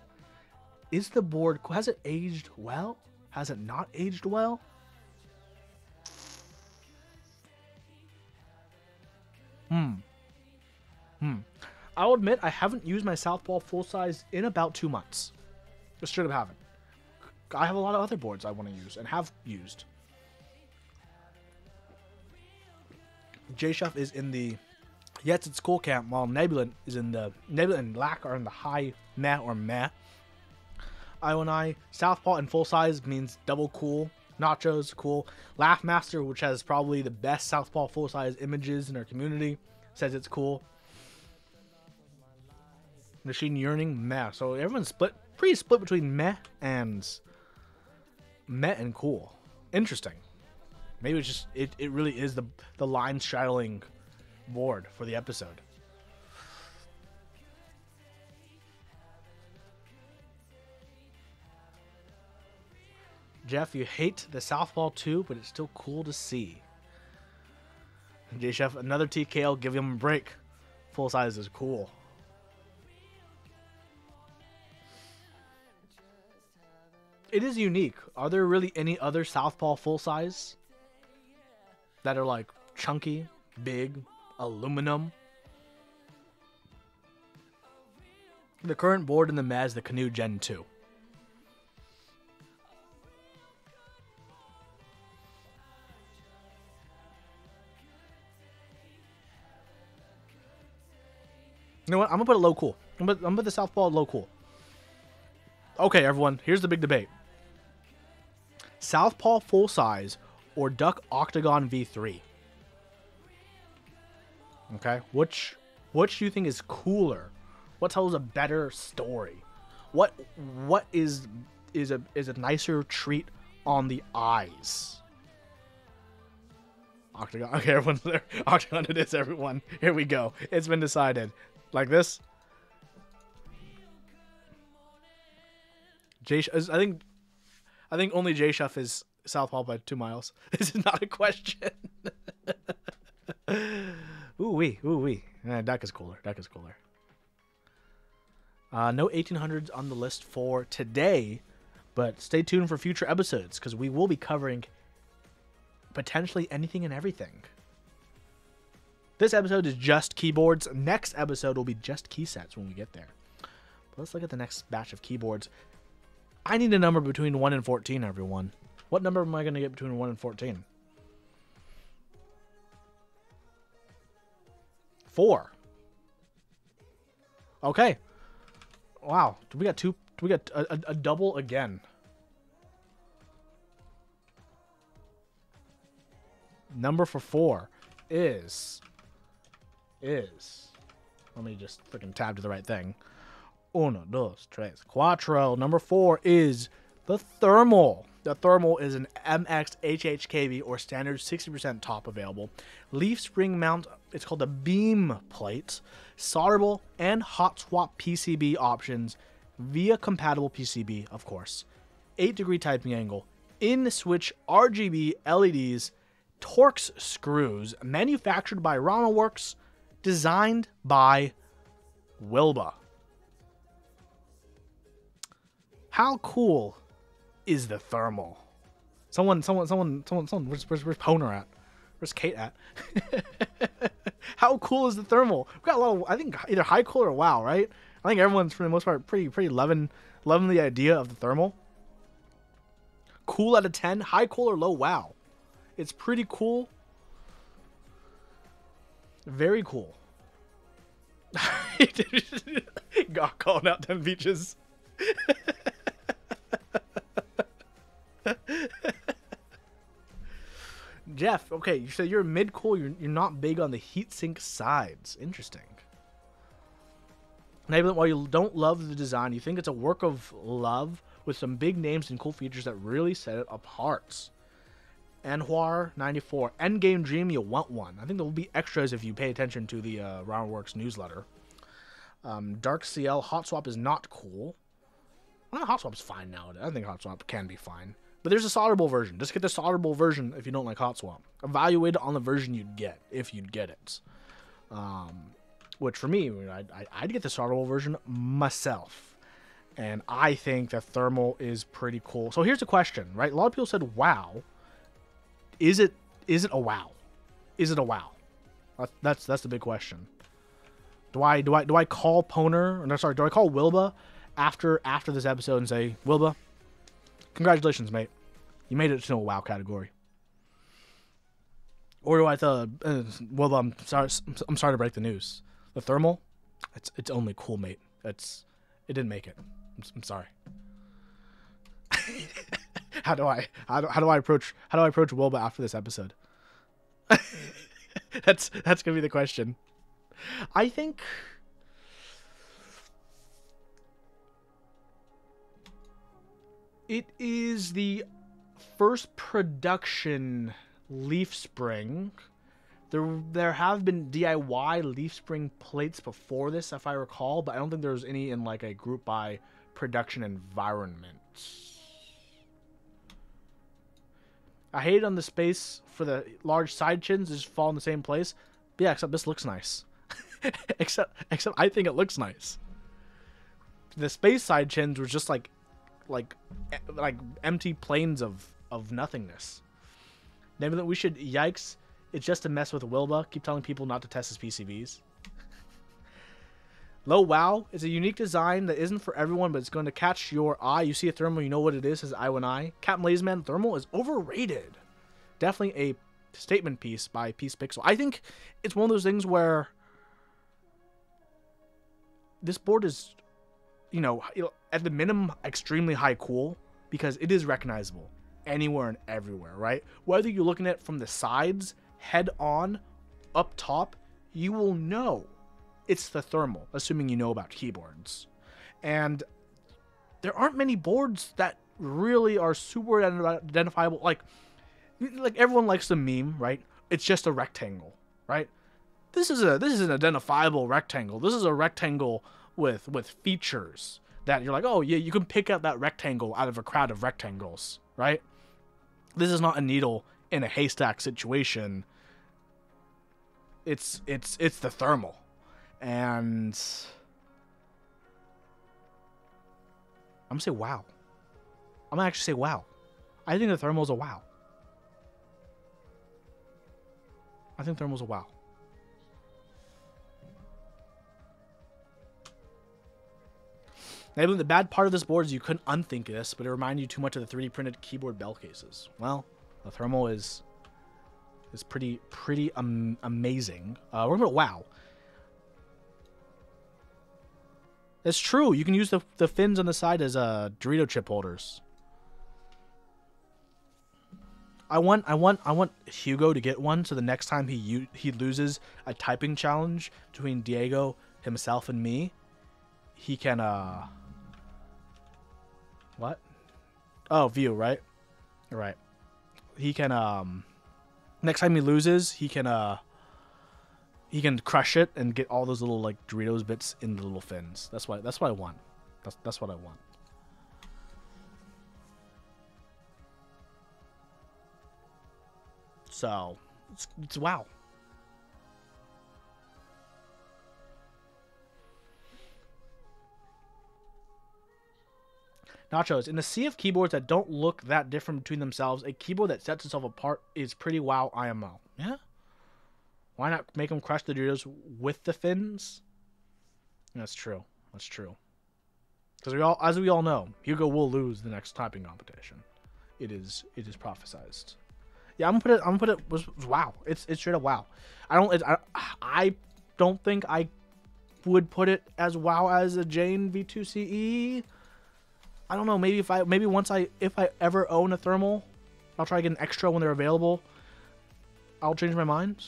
Is the board, has it aged well? Has it not aged well? I'll admit I haven't used my Southpaw full size in about 2 months. Just straight up haven't. I have a lot of other boards I want to use and have used. J-Shuff is in the Yes, it's cool camp, while Nebula is in the Nebula and Lack are in the high meh or meh. I Southpaw and full size means double cool. Nachos cool. Laughmaster, which has probably the best Southpaw full size images in our community, says it's cool. Machine Yearning, meh. So everyone's pretty split between meh and cool. Interesting. Maybe it's just it really is the line straddling board for the episode. Jeff, you hate the Southpaw too, but it's still cool to see. J Chef, another TKL, give him a break. Full size is cool. It is unique. Are there really any other Southpaw full size that are like chunky, big, aluminum? The current board in the Mez is the Canoe Gen 2. You know what? I'm gonna put it low cool. I'm gonna put the Southpaw low cool. Okay, everyone. Here's the big debate: Southpaw full size or Duck Octagon V3. Okay, which do you think is cooler? What tells a better story? What is a nicer treat on the eyes? Octagon. Okay, everyone's there. Octagon it is, everyone. Here we go. It's been decided. Like this. I think only J-Shuff is Southpaw by 2 miles. This is not a question. Ooh wee. Duck is cooler. No 1800s on the list for today, but stay tuned for future episodes because we will be covering potentially anything and everything. This episode is just keyboards. Next episode will be just key sets when we get there. But let's look at the next batch of keyboards. I need a number between 1 and 14, everyone. What number am I going to get between 1 and 14? 4. Okay. Wow. We got a double again. Number for 4 is let me just freaking tab to the right thing. Uno, dos, tres, cuatro. Number 4 is the Thermal. The Thermal is an MX HHKV or standard 60% top available. Leaf spring mount, it's called a beam plate. Solderable and hot swap PCB options via compatible PCB, of course. 8-degree typing angle. In switch RGB LEDs. Torx screws. Manufactured by RamaWorks. Designed by Wilba. How cool is the Thermal? Someone, where's Poner at? Where's Kate at? How cool is the Thermal? We've got a lot of, I think, either High Cool or WoW, right? I think everyone's for the most part pretty loving the idea of the thermal. Cool out of 10, high cool or low wow. It's pretty cool. Very cool. Got calling out 10 beaches. Jeff, okay, you said you're mid cool. You're not big on the heatsink sides. Interesting. Maybe while you don't love the design, you think it's a work of love with some big names and cool features that really set it apart. Anwar94, Endgame Dream, you want one. I think there will be extras if you pay attention to the Roundworks newsletter. Dark CL, Hot Swap is not cool. Well, Hot Swap's fine nowadays. I think Hot Swap can be fine. But there's a solderable version. Just get the solderable version if you don't like Hot Swap. Evaluate it on the version you'd get, if you'd get it. Which for me, I'd get the solderable version myself. And I think the thermal is pretty cool. So here's the question, right? A lot of people said, wow. Is it a wow? Is it a wow? That's the big question. Do I call Poner? No, sorry. Do I call Wilba after this episode and say, Wilba, congratulations, mate. You made it to a wow category. Or do I tell Wilba, I'm sorry to break the news. The thermal, it's only cool, mate. It didn't make it. I'm sorry. How do I approach Wilba after this episode? That's gonna be the question. I think it is the first production leaf spring. There have been DIY leaf spring plates before this, if I recall, but I don't think there's any in like a group by production environment. I hate on the space for the large side chins just fall in the same place. But yeah, except this looks nice. except I think it looks nice. The space side chins were just like empty planes of nothingness. Maybe that we should yikes. It's just to mess with Wilba. Keep telling people not to test his PCBs. Low wow is a unique design that isn't for everyone, but it's going to catch your eye. You see a thermal, you know what it is. Says I1I. Captain Lazyman, thermal is overrated. Definitely a statement piece by Peace Pixel. I think it's one of those things where this board is, at the minimum, extremely high cool because it is recognizable anywhere and everywhere, right? Whether you're looking at it from the sides, head on, up top, you will know it's the thermal, assuming you know about keyboards. And there aren't many boards that really are super identifiable. Like everyone likes the meme, right? It's just a rectangle, right? This is an identifiable rectangle. This is a rectangle with features that you're like, oh yeah, you can pick out that rectangle out of a crowd of rectangles, right? This is not a needle in a haystack situation. It's the thermal. And I'm gonna say wow. I'm gonna actually say wow. I think the thermal's a wow. I think thermal's a wow. Maybe the bad part of this board is you couldn't unthink this, but it reminded you too much of the 3D printed keyboard bell cases. Well, the thermal is pretty amazing. We're gonna go wow. It's true. You can use the fins on the side as Dorito chip holders. I want Hugo to get one, so the next time he loses a typing challenge between Diego, himself, and me, he can what? Oh, view, right? Right. He can next time he loses, he can crush it and get all those little like Doritos bits in the little fins. That's what I want. That's what I want. So, it's wow. Nachos, in the sea of keyboards that don't look that different between themselves, a keyboard that sets itself apart is pretty wow IMO. Yeah? Why not make them crush the Doritos with the fins? That's true. That's true. Because as we all know, Hugo will lose the next typing competition. It is prophesized. Yeah, I'm gonna put it was WoW. It's straight up WoW. I don't think I would put it as WoW as a Jane V2CE. I don't know. Maybe if I ever own a thermal, I'll try to get an extra when they're available. I'll change my mind.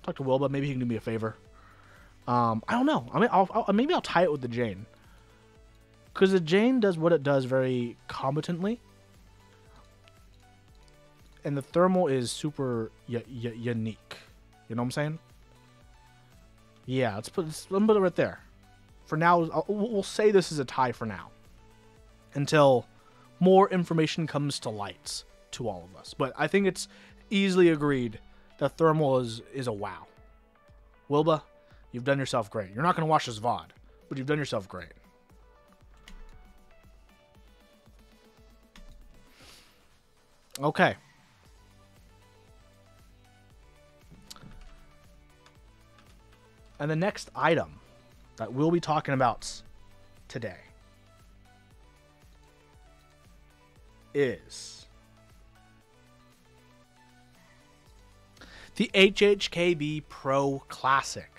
Talk to Will, but maybe he can do me a favor. I don't know. I mean, maybe I'll tie it with the Jane, because the Jane does what it does very competently, and the thermal is super unique. You know what I'm saying? Yeah, let's put it right there. For now, we'll say this is a tie for now, until more information comes to light to all of us. But I think it's easily agreed that thermal is a WoW. Wilba, you've done yourself great. You're not going to watch this VOD, but you've done yourself great. Okay. And the next item that we'll be talking about today is the HHKB Pro Classic.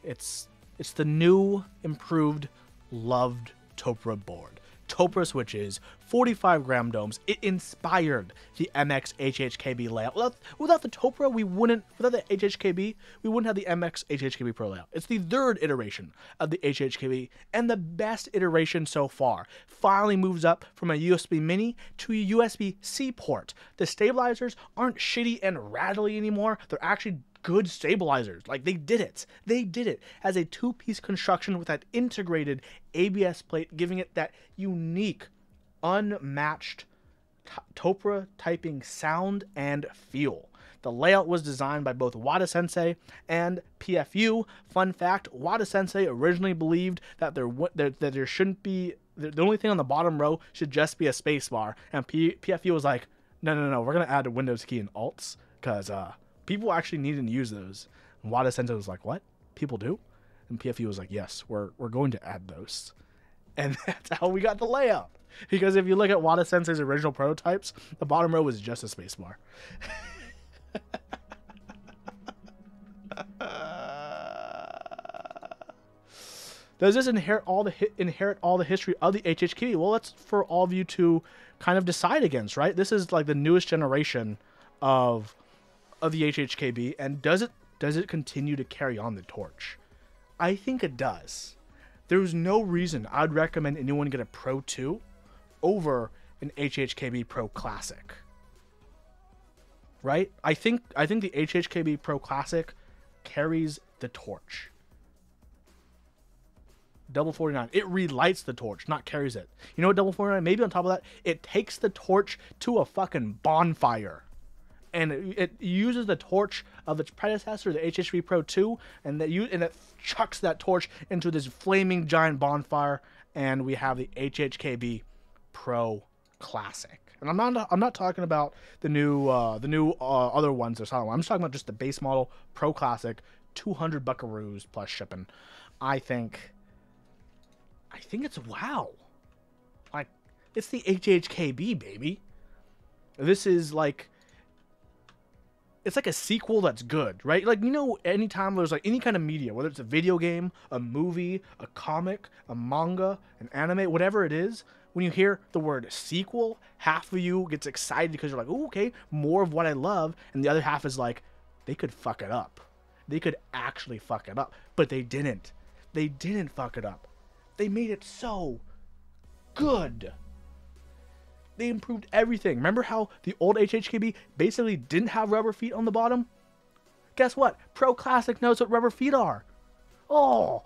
It's the new, improved, loved Topra board. Topra switches, 45-gram domes. It inspired the MX HHKB layout. Without the Topra, without the HHKB, we wouldn't have the MX HHKB Pro layout. It's the third iteration of the HHKB, and the best iteration so far. Finally moves up from a USB Mini to a USB-C port. The stabilizers aren't shitty and rattly anymore. They're actually good stabilizers. Like, they did it. They did it as a two-piece construction with that integrated ABS plate, giving it that unique, unmatched Topra typing sound and feel. The layout was designed by both Wada Sensei and PFU. Fun fact, Wada Sensei originally believed that there shouldn't be, the only thing on the bottom row should just be a spacebar, and PFU was like, no, we're going to add a Windows key and Alts, because people actually needed to use those. And Wada Sensei was like, what? People do? And PFU was like, yes, we're going to add those. And that's how we got the layout. Because if you look at Wada Sensei's original prototypes, the bottom row was just a spacebar. Does this inherit all the history of the HHKB? Well, that's for all of you to kind of decide against, right? This is like the newest generation of the HHKB, and does it continue to carry on the torch? I think it does. There's no reason I'd recommend anyone get a Pro 2 over an HHKB Pro Classic. Right? I think the HHKB Pro Classic carries the torch. Double 49. It relights the torch, not carries it. You know what Double 49? Maybe on top of that, it takes the torch to a fucking bonfire. And it uses the torch of its predecessor, the HHKB Pro 2, and it chucks that torch into this flaming giant bonfire, and we have the HHKB Pro Classic. And I'm not talking about the new other ones or something. I'm just talking about just the base model Pro Classic, 200 buckaroos plus shipping. I think it's WoW. Like, it's the HHKB, baby. This is like, it's like a sequel that's good, right? Like, you know, anytime there's like any kind of media, whether it's a video game, a movie, a comic, a manga, an anime, whatever it is, when you hear the word sequel, half of you gets excited because you're like, oh, okay, more of what I love. And the other half is like, they could fuck it up. They could actually fuck it up. But they didn't. They didn't fuck it up. They made it so good. They improved everything. Remember how the old HHKB basically didn't have rubber feet on the bottom? Guess what? Pro Classic knows what rubber feet are. Oh,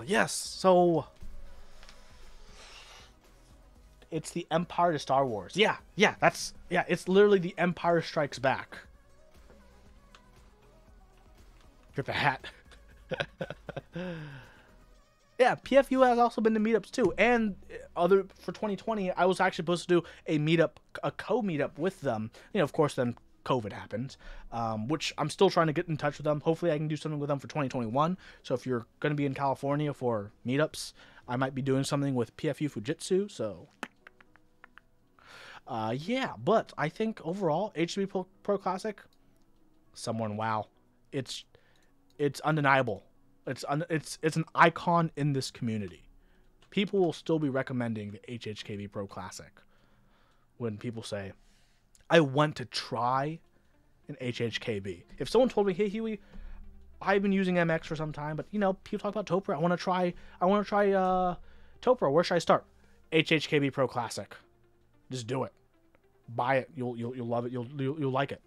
yes. So it's the Empire to Star Wars. Yeah, it's literally the Empire Strikes Back. Get the hat. Yeah, PFU has also been to meetups too, and for 2020, I was actually supposed to do a co-meetup with them. You know, of course, then COVID happened, which I'm still trying to get in touch with them. Hopefully I can do something with them for 2021. So if you're going to be in California for meetups, I might be doing something with PFU Fujitsu. So yeah, but I think overall HB Pro Classic, someone wow, it's undeniable. It's an icon in this community. People will still be recommending the HHKB Pro Classic when people say, I want to try an HHKB. If someone told me, hey Huey, I've been using MX for some time, but you know, people talk about Topra. I want to try Topra. Where should I start? HHKB Pro Classic. Just do it. Buy it. You'll love it. You'll like it.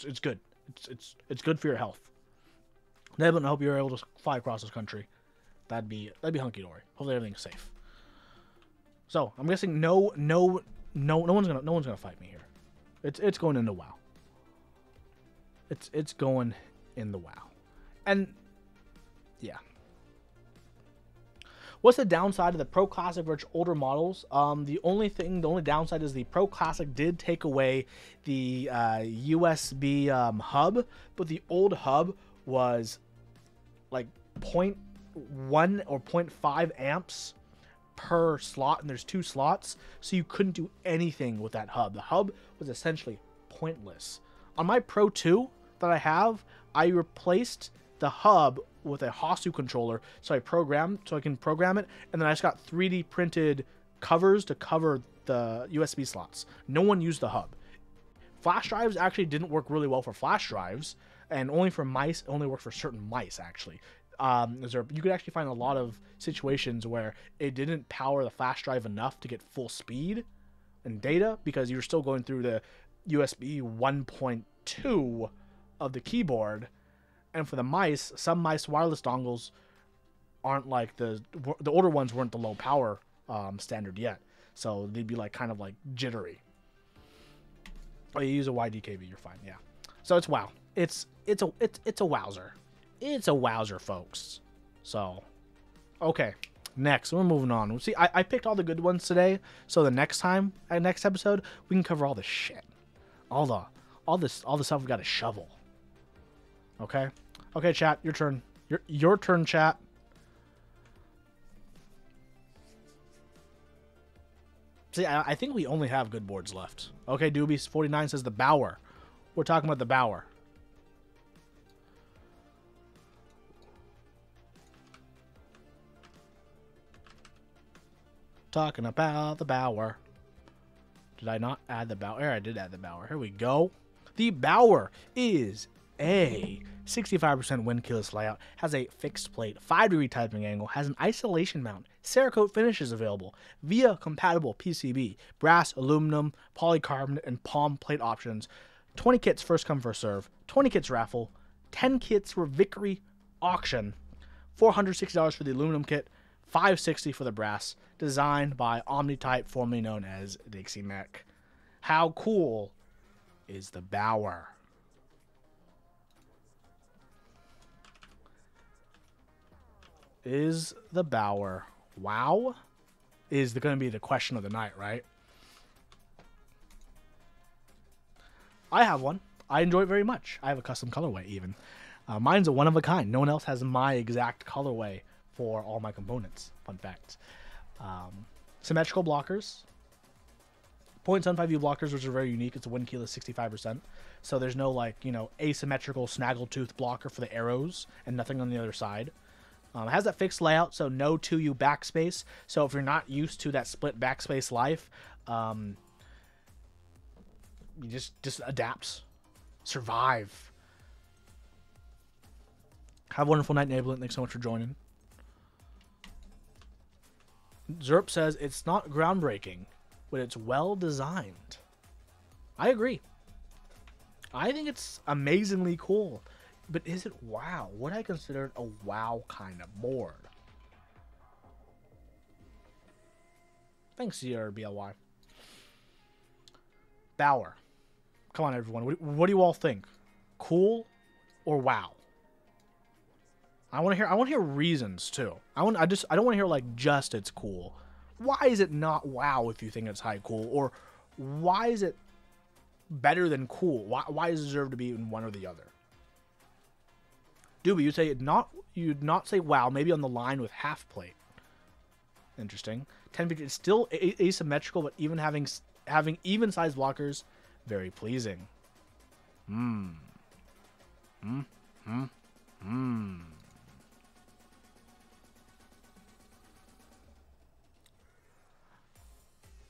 It's good. It's good for your health. Nevin, I hope you're able to fly across this country. That'd be hunky dory. Hopefully everything's safe. So I'm guessing no one's gonna fight me here. It's going into WoW. It's going in the WoW. And yeah. What's the downside of the Pro Classic versus older models? The only downside is the Pro Classic did take away the USB hub, but the old hub was like 0.1 or 0.5 amps per slot, and there's 2 slots, so you couldn't do anything with that hub. The hub was essentially pointless. On my Pro 2 that I have, I replaced the hub with a Hasu controller, so I can program it, and then I just got 3D printed covers to cover the USB slots. No one used the hub. Flash drives actually didn't work really well for flash drives, and only for mice. It only worked for certain mice actually. You could actually find a lot of situations where it didn't power the flash drive enough to get full speed and data because you're still going through the USB 1.2 of the keyboard. And for the mice, some mice wireless dongles aren't like the older ones weren't the low power standard yet, so they'd be like kind of like jittery. Oh, you use a YDKB, you're fine. Yeah. So it's WoW. It's a wowzer. It's a wowzer, folks. So, okay. Next, we're moving on. See, I picked all the good ones today, so the next episode, we can cover all the shit, all the stuff we got to shovel. Okay, okay, chat, your turn. Your turn, chat. See, I think we only have good boards left. Okay, Doobie49 says the Bower. We're talking about the Bower. Talking about the Bower. Did I not add the Bower? I did add the Bower. Here we go. The Bower is a 65% wind keyless layout, has a fixed plate, 5-degree typing angle, has an isolation mount, Cerakote finishes available, VIA compatible PCB, brass, aluminum, polycarbonate, and palm plate options, 20 kits first come first serve, 20 kits raffle, 10 kits for Victory auction, $460 for the aluminum kit, $560 for the brass, designed by Omnitype, formerly known as Dixie Mech. How cool is the Bower? Is the Bower wow? Is going to be the question of the night, right? I have one. I enjoy it very much. I have a custom colorway even. Mine's a one of a kind. No one else has my exact colorway for all my components. Fun fact. Symmetrical blockers. 0.75U blockers, which are very unique. It's a wind keyless 65%. So there's no asymmetrical snaggletooth blocker for the arrows and nothing on the other side. It has that fixed layout, so no 2U backspace. So if you're not used to that split backspace life, you just adapt, survive. Have a wonderful night, Nablet. Thanks so much for joining. Zerp says it's not groundbreaking, but it's well designed. I agree. I think it's amazingly cool. But is it WoW? Would I consider it a WoW kind of board? Thanks, CRBLY. Bower. Come on, everyone. What do you all think? Cool or WoW? I want to hear reasons too. I don't want to hear like just it's cool. Why is it not WoW if you think it's high cool? Or why is it better than cool. Why does it deserve to be in one or the other? Doobie, you'd not say wow, maybe on the line with half plate. Interesting. 10 features, it's still asymmetrical, but even having even sized blockers, very pleasing.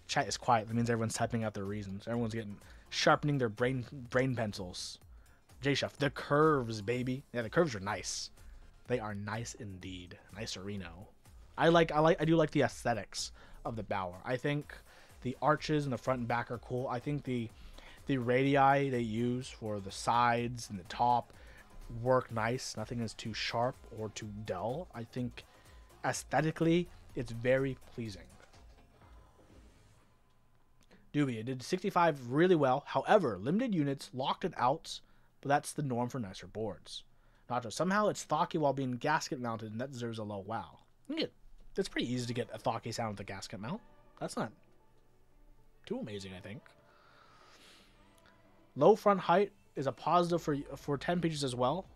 Chat is quiet. That means everyone's typing out their reasons. Everyone's sharpening their brain pencils. J-Chef, the curves, baby. Yeah, the curves are nice. They are nice indeed. Nicerino. I do like the aesthetics of the Bauer. I think the arches in the front and back are cool. I think the radii they use for the sides and the top work nice. Nothing is too sharp or too dull. I think aesthetically it's very pleasing. Doobie, it did 65 really well. However, limited units locked it out, but that's the norm for nicer boards. Nacho, somehow it's thocky while being gasket mounted, and that deserves a low wow. It's pretty easy to get a thocky sound with a gasket mount. That's not too amazing, I think. Low front height is a positive for 10 pages as well.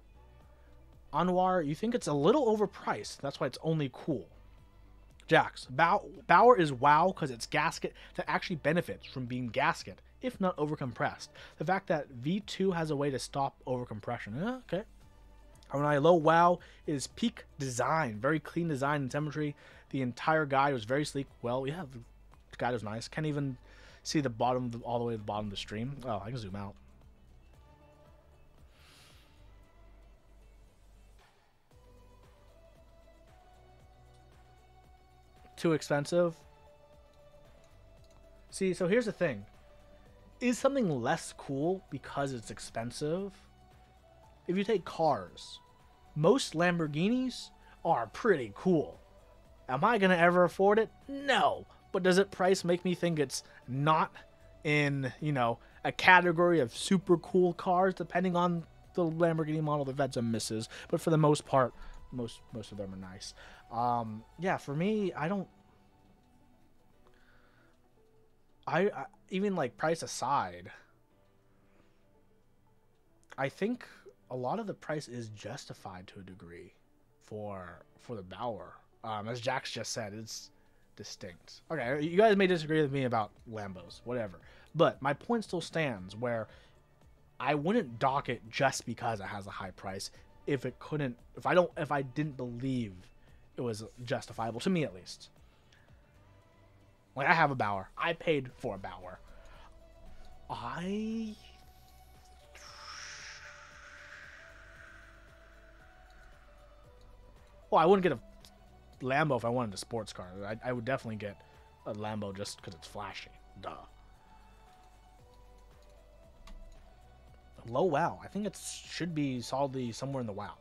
Anwar, you think it's a little overpriced. That's why it's only cool. Jax, Bauer is wow because it's gasket that actually benefits from being gasket, if not overcompressed. The fact that V2 has a way to stop overcompression. Okay. When I low wow is peak design. Very clean design and symmetry. The entire guide was very sleek. Well, yeah, the guide was nice. Can't even see the bottom all the way to the bottom of the stream. Oh, I can zoom out. Too expensive. See, so here's the thing. Is something less cool because it's expensive? If you take cars, most Lamborghinis are pretty cool. Am I going to ever afford it? No. But does it price make me think it's not in, a category of super cool cars, depending on the Lamborghini model? They've had some misses, but for the most part, most of them are nice. Yeah, for me, I even like price aside, I think a lot of the price is justified to a degree for the Bauer. As Jax just said, it's distinct. Okay, you guys may disagree with me about Lambos, whatever, but my point still stands where I wouldn't dock it just because it has a high price if I didn't believe it was justifiable, to me at least. Like, I have a Bauer. I paid for a Bauer. Well, I wouldn't get a Lambo if I wanted a sports car. I would definitely get a Lambo just because it's flashy. Duh. Low wow. I think it should be solidly somewhere in the wow.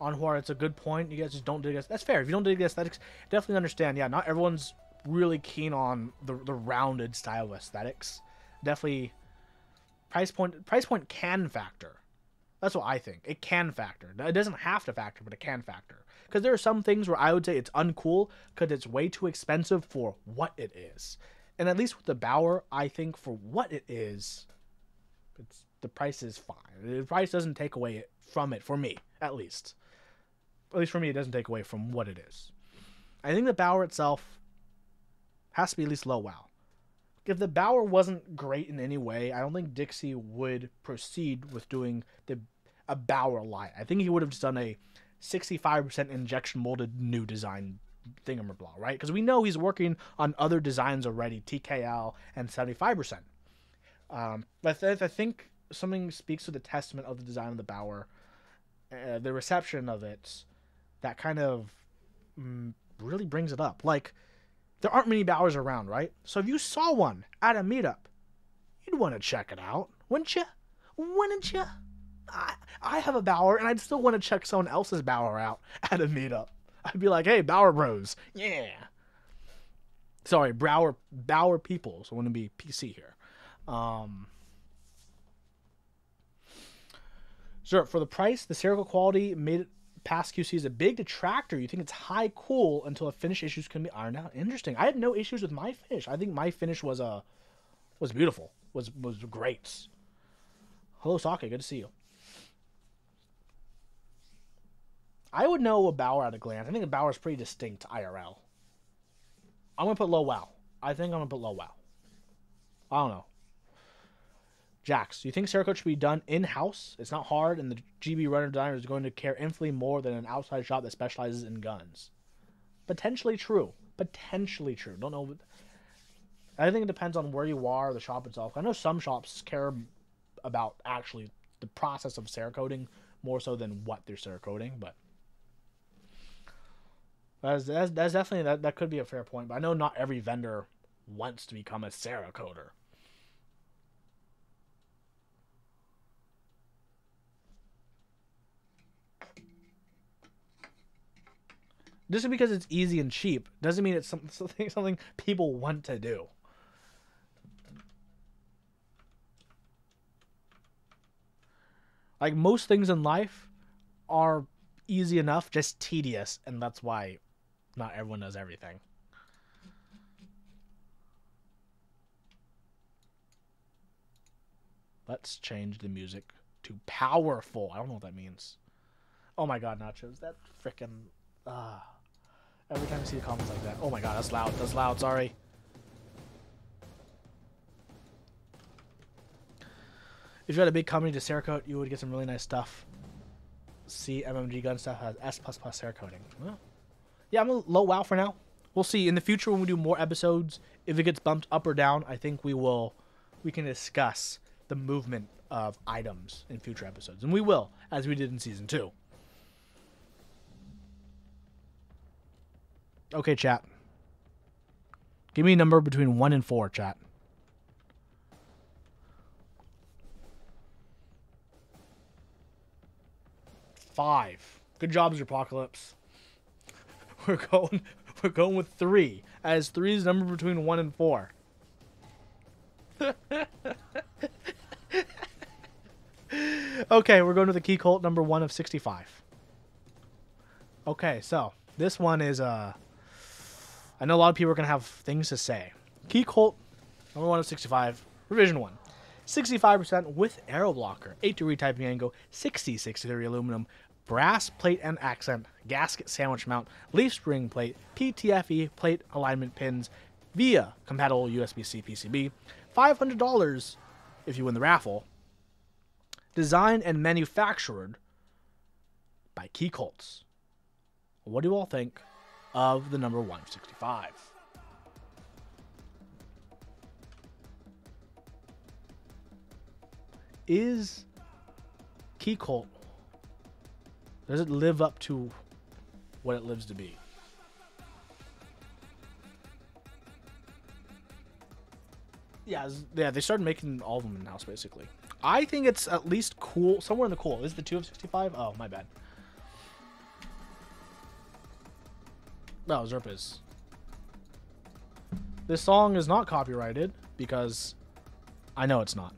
Anwar, it's a good point. You guys just don't dig this. That's fair. If you don't dig the aesthetics, definitely understand. Yeah, not everyone's really keen on the rounded style of aesthetics. Definitely, price point can factor. That's what I think. It can factor. It doesn't have to factor, but it can factor. Because there are some things where I would say it's uncool because it's way too expensive for what it is. And at least with the Bauer, I think for what it is, the price is fine. The price doesn't take away from it, for me, at least. At least for me, it doesn't take away from what it is. I think the Bauer itself has to be at least low wow. If the Bauer wasn't great in any way, I don't think Dixie would proceed with doing a Bauer line. I think he would have just done a 65% injection molded new design thingamablah, right? Because we know he's working on other designs already, TKL and 75%. But I think something speaks to the testament of the design of the Bauer, the reception of it, that kind of really brings it up. Like, there aren't many Bauers around, right? So if you saw one at a meetup, you'd want to check it out, wouldn't you? Wouldn't you? I have a Bauer, and I'd still want to check someone else's Bauer out at a meetup. I'd be like, hey, Bauer bros, yeah. Sorry, Bauer people, so I want to be PC here. Sure, for the price, the spherical quality made it past QC is a big detractor. You think it's high cool until the finish issues can be ironed out. Interesting. I had no issues with my finish. I think my finish was Was beautiful. Was great. Hello, Sake. Good to see you. I would know a Bower at a glance. I think the Bower is pretty distinct IRL. I'm going to put low WoW. I think I'm going to put low WoW. I don't know. Jax, do you think Cerakote should be done in-house? It's not hard, and the GB runner designer is going to care infinitely more than an outside shop that specializes in guns. Potentially true. Potentially true. Don't know. I think it depends on where you are, the shop itself. I know some shops care about actually the process of Cerakoting more so than what they're Cerakoting, but that's definitely that could be a fair point. But I know not every vendor wants to become a Cerakoter. Just because it's easy and cheap doesn't mean it's something people want to do. Like most things in life are easy enough, just tedious, and that's why not everyone does everything. Let's change the music to powerful. I don't know what that means. Oh my god, Nachos. That freaking... Every time I see the comments like that. Oh my god, that's loud. That's loud, sorry. If you had a big company to Cerakote, you would get some really nice stuff. See, MMG gun stuff has S++ Cerakoting. Well, yeah, I'm a low WoW for now. We'll see in the future when we do more episodes. If it gets bumped up or down, I think we can discuss the movement of items in future episodes. And we will, as we did in Season 2. Okay, chat. Give me a number between 1 and 4, chat. 5. Good job, Apocalypse. We're going with 3, as 3 is the number between 1 and 4. Okay, we're going to the Key Colt number 1 of 65. Okay, so this one is I know a lot of people are gonna have things to say. Key Colt number 1 of 65, revision 1. 65% with arrow blocker, 8-degree typing angle, 60-63 aluminum, brass plate and accent, gasket sandwich mount, leaf spring plate, PTFE plate alignment pins, via compatible USB-C PCB, $500 if you win the raffle. Designed and manufactured by Key Colts. What do you all think of the number 165? Is Key Colt, does it live up to what it lives to be? Yeah, they started making all of them in-house, basically. I think it's at least cool, somewhere in the cool. Is the 2 of 65? Oh, my bad. No, Zerp is. This song is not copyrighted, because I know it's not.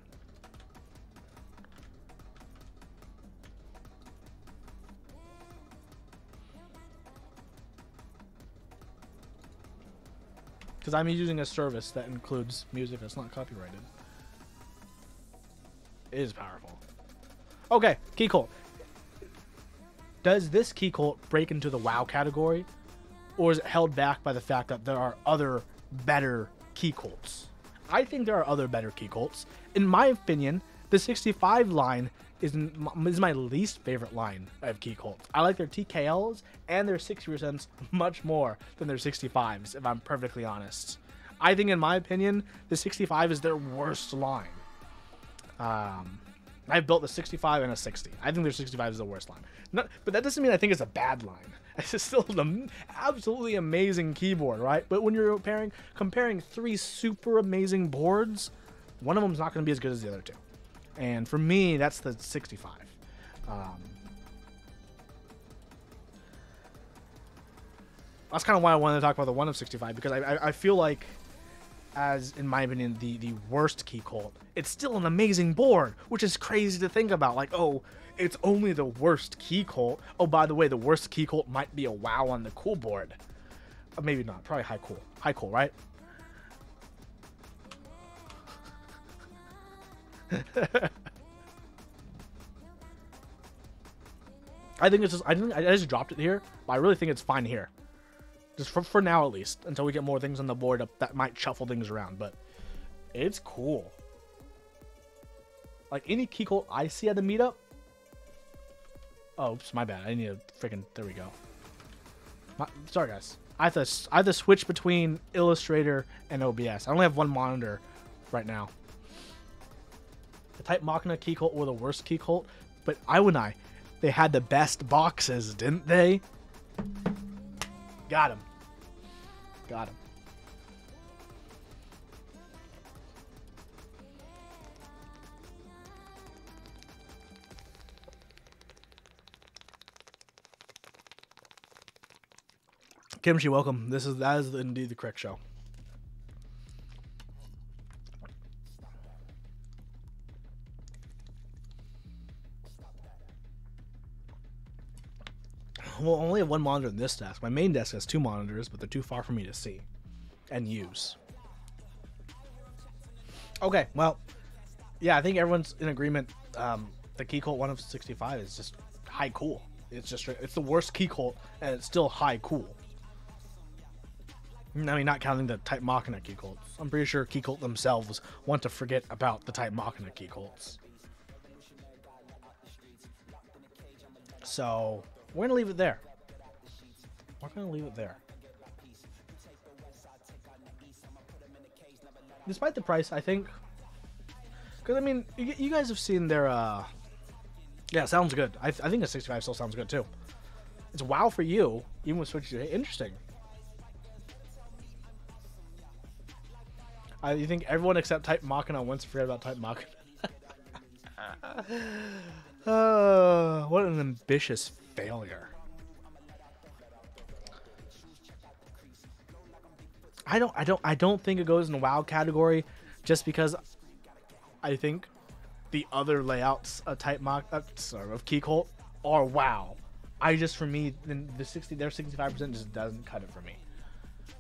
Because I'm using a service that includes music that's not copyrighted. It is powerful. Okay, Key Colt. Does this Key Colt break into the WoW category? Or is it held back by the fact that there are other better Key Colts? I think there are other better Key Colts. In my opinion, the 65 line is my least favorite line of Key Colts. I like their TKLs and their 60% much more than their 65s, if I'm perfectly honest. I think, in my opinion, the 65 is their worst line. I've built a 65 and a 60. I think their 65 is the worst line. But that doesn't mean I think it's a bad line. It's still an absolutely amazing keyboard, right? But when you're comparing 3 super amazing boards, one of them is not going to be as good as the other 2. And for me, that's the 65. That's kind of why I wanted to talk about the 1 of 65, because I feel like, as in my opinion, the worst Key Colt, it's still an amazing board, which is crazy to think about. Like, oh, it's only the worst Key Colt. Oh, by the way, the worst Key Colt might be a WoW on the cool board. Maybe not. Probably high cool. High cool, right? I think it's just I just dropped it here, but I really think it's fine here. Just for now at least, until we get more things on the board that might shuffle things around, but it's cool. Like any key cult I see at the meetup. Oh, oops, my bad. I need a freaking. There we go. Sorry, guys. I have to switch between Illustrator and OBS. I only have one monitor right now. The Type Machina key cult were the worst key cult, but they had the best boxes, didn't they? Got him. Got him. Kimchi, welcome. That is indeed the correct show. Well, I only have one monitor in this desk. My main desk has two monitors, but they're too far for me to see and use. Okay, well, yeah, I think everyone's in agreement. The Key Cult 1 of 65 is just high cool. It's the worst Key Cult, and it's still high cool. I mean, not counting the Type Machina Key Cults. I'm pretty sure Key Cult themselves want to forget about the Type Machina Key Cults. So, we're going to leave it there. We're going to leave it there. Despite the price, I think... Because, I mean, you guys have seen their... Yeah, sounds good. I think a 65 still sounds good, too. It's WoW for you, even with Switch. Interesting. You think everyone except Type Machina wants to forget about Type Machina? What an ambitious failure. I don't think it goes in the WoW category, just because I think the other layouts of of Key Cult are WoW. For me, their 65% just doesn't cut it for me.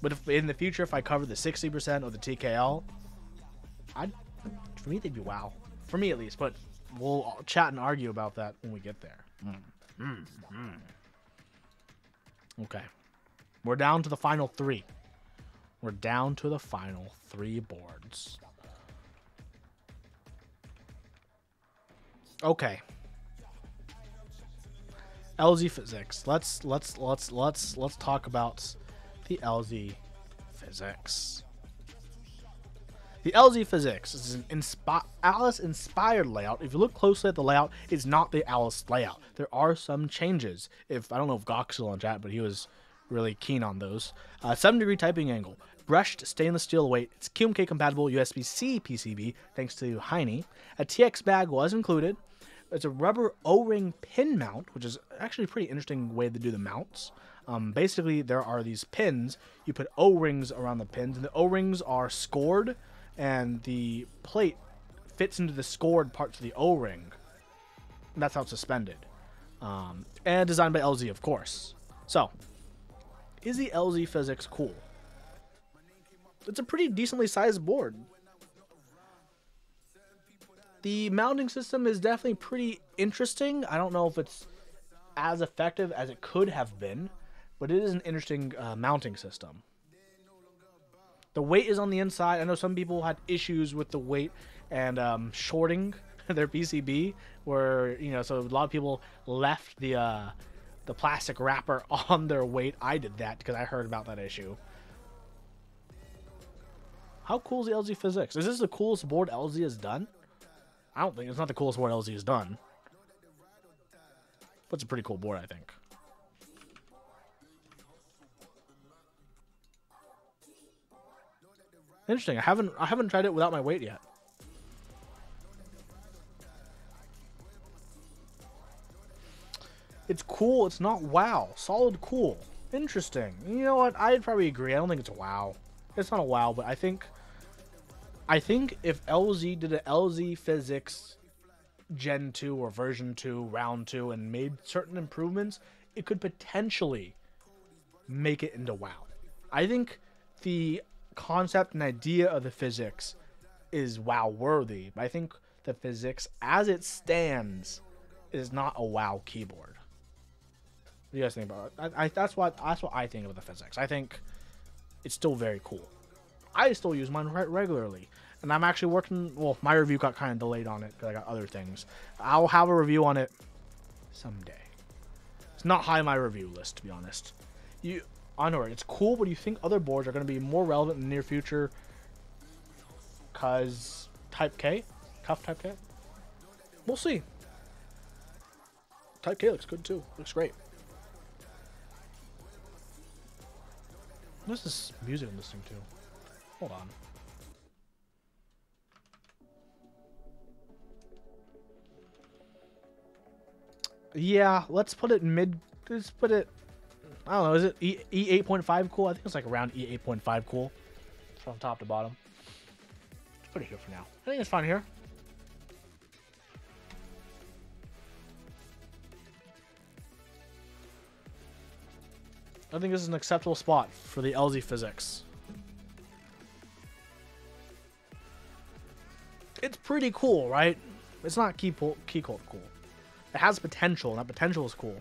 But if in the future, if I cover the 60% or the TKL, for me they'd be WoW. For me at least, but we'll chat and argue about that when we get there. Okay. We're down to the final three. We're down to the final three boards. Okay. LZ Physics. Let's talk about the LZ Physics. The LZ Physics is an Alice-inspired layout. If you look closely at the layout, it's not the Alice layout. There are some changes. I don't know if Gok's still on chat, but he was really keen on those. 7-degree typing angle. Brushed stainless steel weight. It's QMK compatible USB-C PCB, thanks to Heine. A TX bag was included. It's a rubber O-ring pin mount, which is actually a pretty interesting way to do the mounts. Basically, there are these pins. You put O-rings around the pins, and the O-rings are scored, and the plate fits into the scored parts of the O-ring. And that's how it's suspended. And designed by LZ, of course. So, is the LZ Physics cool? It's a pretty decently sized board. The mounting system is definitely pretty interesting. I don't know if it's as effective as it could have been, but it is an interesting mounting system. The weight is on the inside. I know some people had issues with the weight and shorting their PCB, where so a lot of people left the plastic wrapper on their weight. I did that because I heard about that issue. How cool is the LZ Physics? Is this the coolest board LZ has done? I don't think it's not the coolest board LZ has done, but it's a pretty cool board, I think. Interesting. I haven't tried it without my weight yet. It's cool. It's not WoW. Solid cool. Interesting. You know what? I'd probably agree. I don't think it's a WoW. It's not a WoW, but I think if LZ did an LZ Physics Gen 2 or version 2, round 2, and made certain improvements, it could potentially make it into WoW. I think the concept and idea of the physics is WoW worthy, but I think the physics as it stands is not a WoW keyboard. What do you guys think about it? That's what I think of the physics. I think it's still very cool. I still use mine regularly. And I'm actually working... Well, my review got kind of delayed on it because I got other things. I'll have a review on it someday. It's not high on my review list, to be honest. Onward, it's cool, but do you think other boards are going to be more relevant in the near future? Because Type K? Cuff Type K? We'll see. Type K looks good, too. Looks great. What's this music I'm listening to? Hold on. Yeah, let's put it mid. Let's put it. I don't know. Is it E 8.5 cool? I think it's like around E 8.5 cool, from top to bottom. Let's put it here for now. I think it's fine here. I think this is an acceptable spot for the LZ physics. It's pretty cool, right? It's not key cult cool. It has potential, and that potential is cool.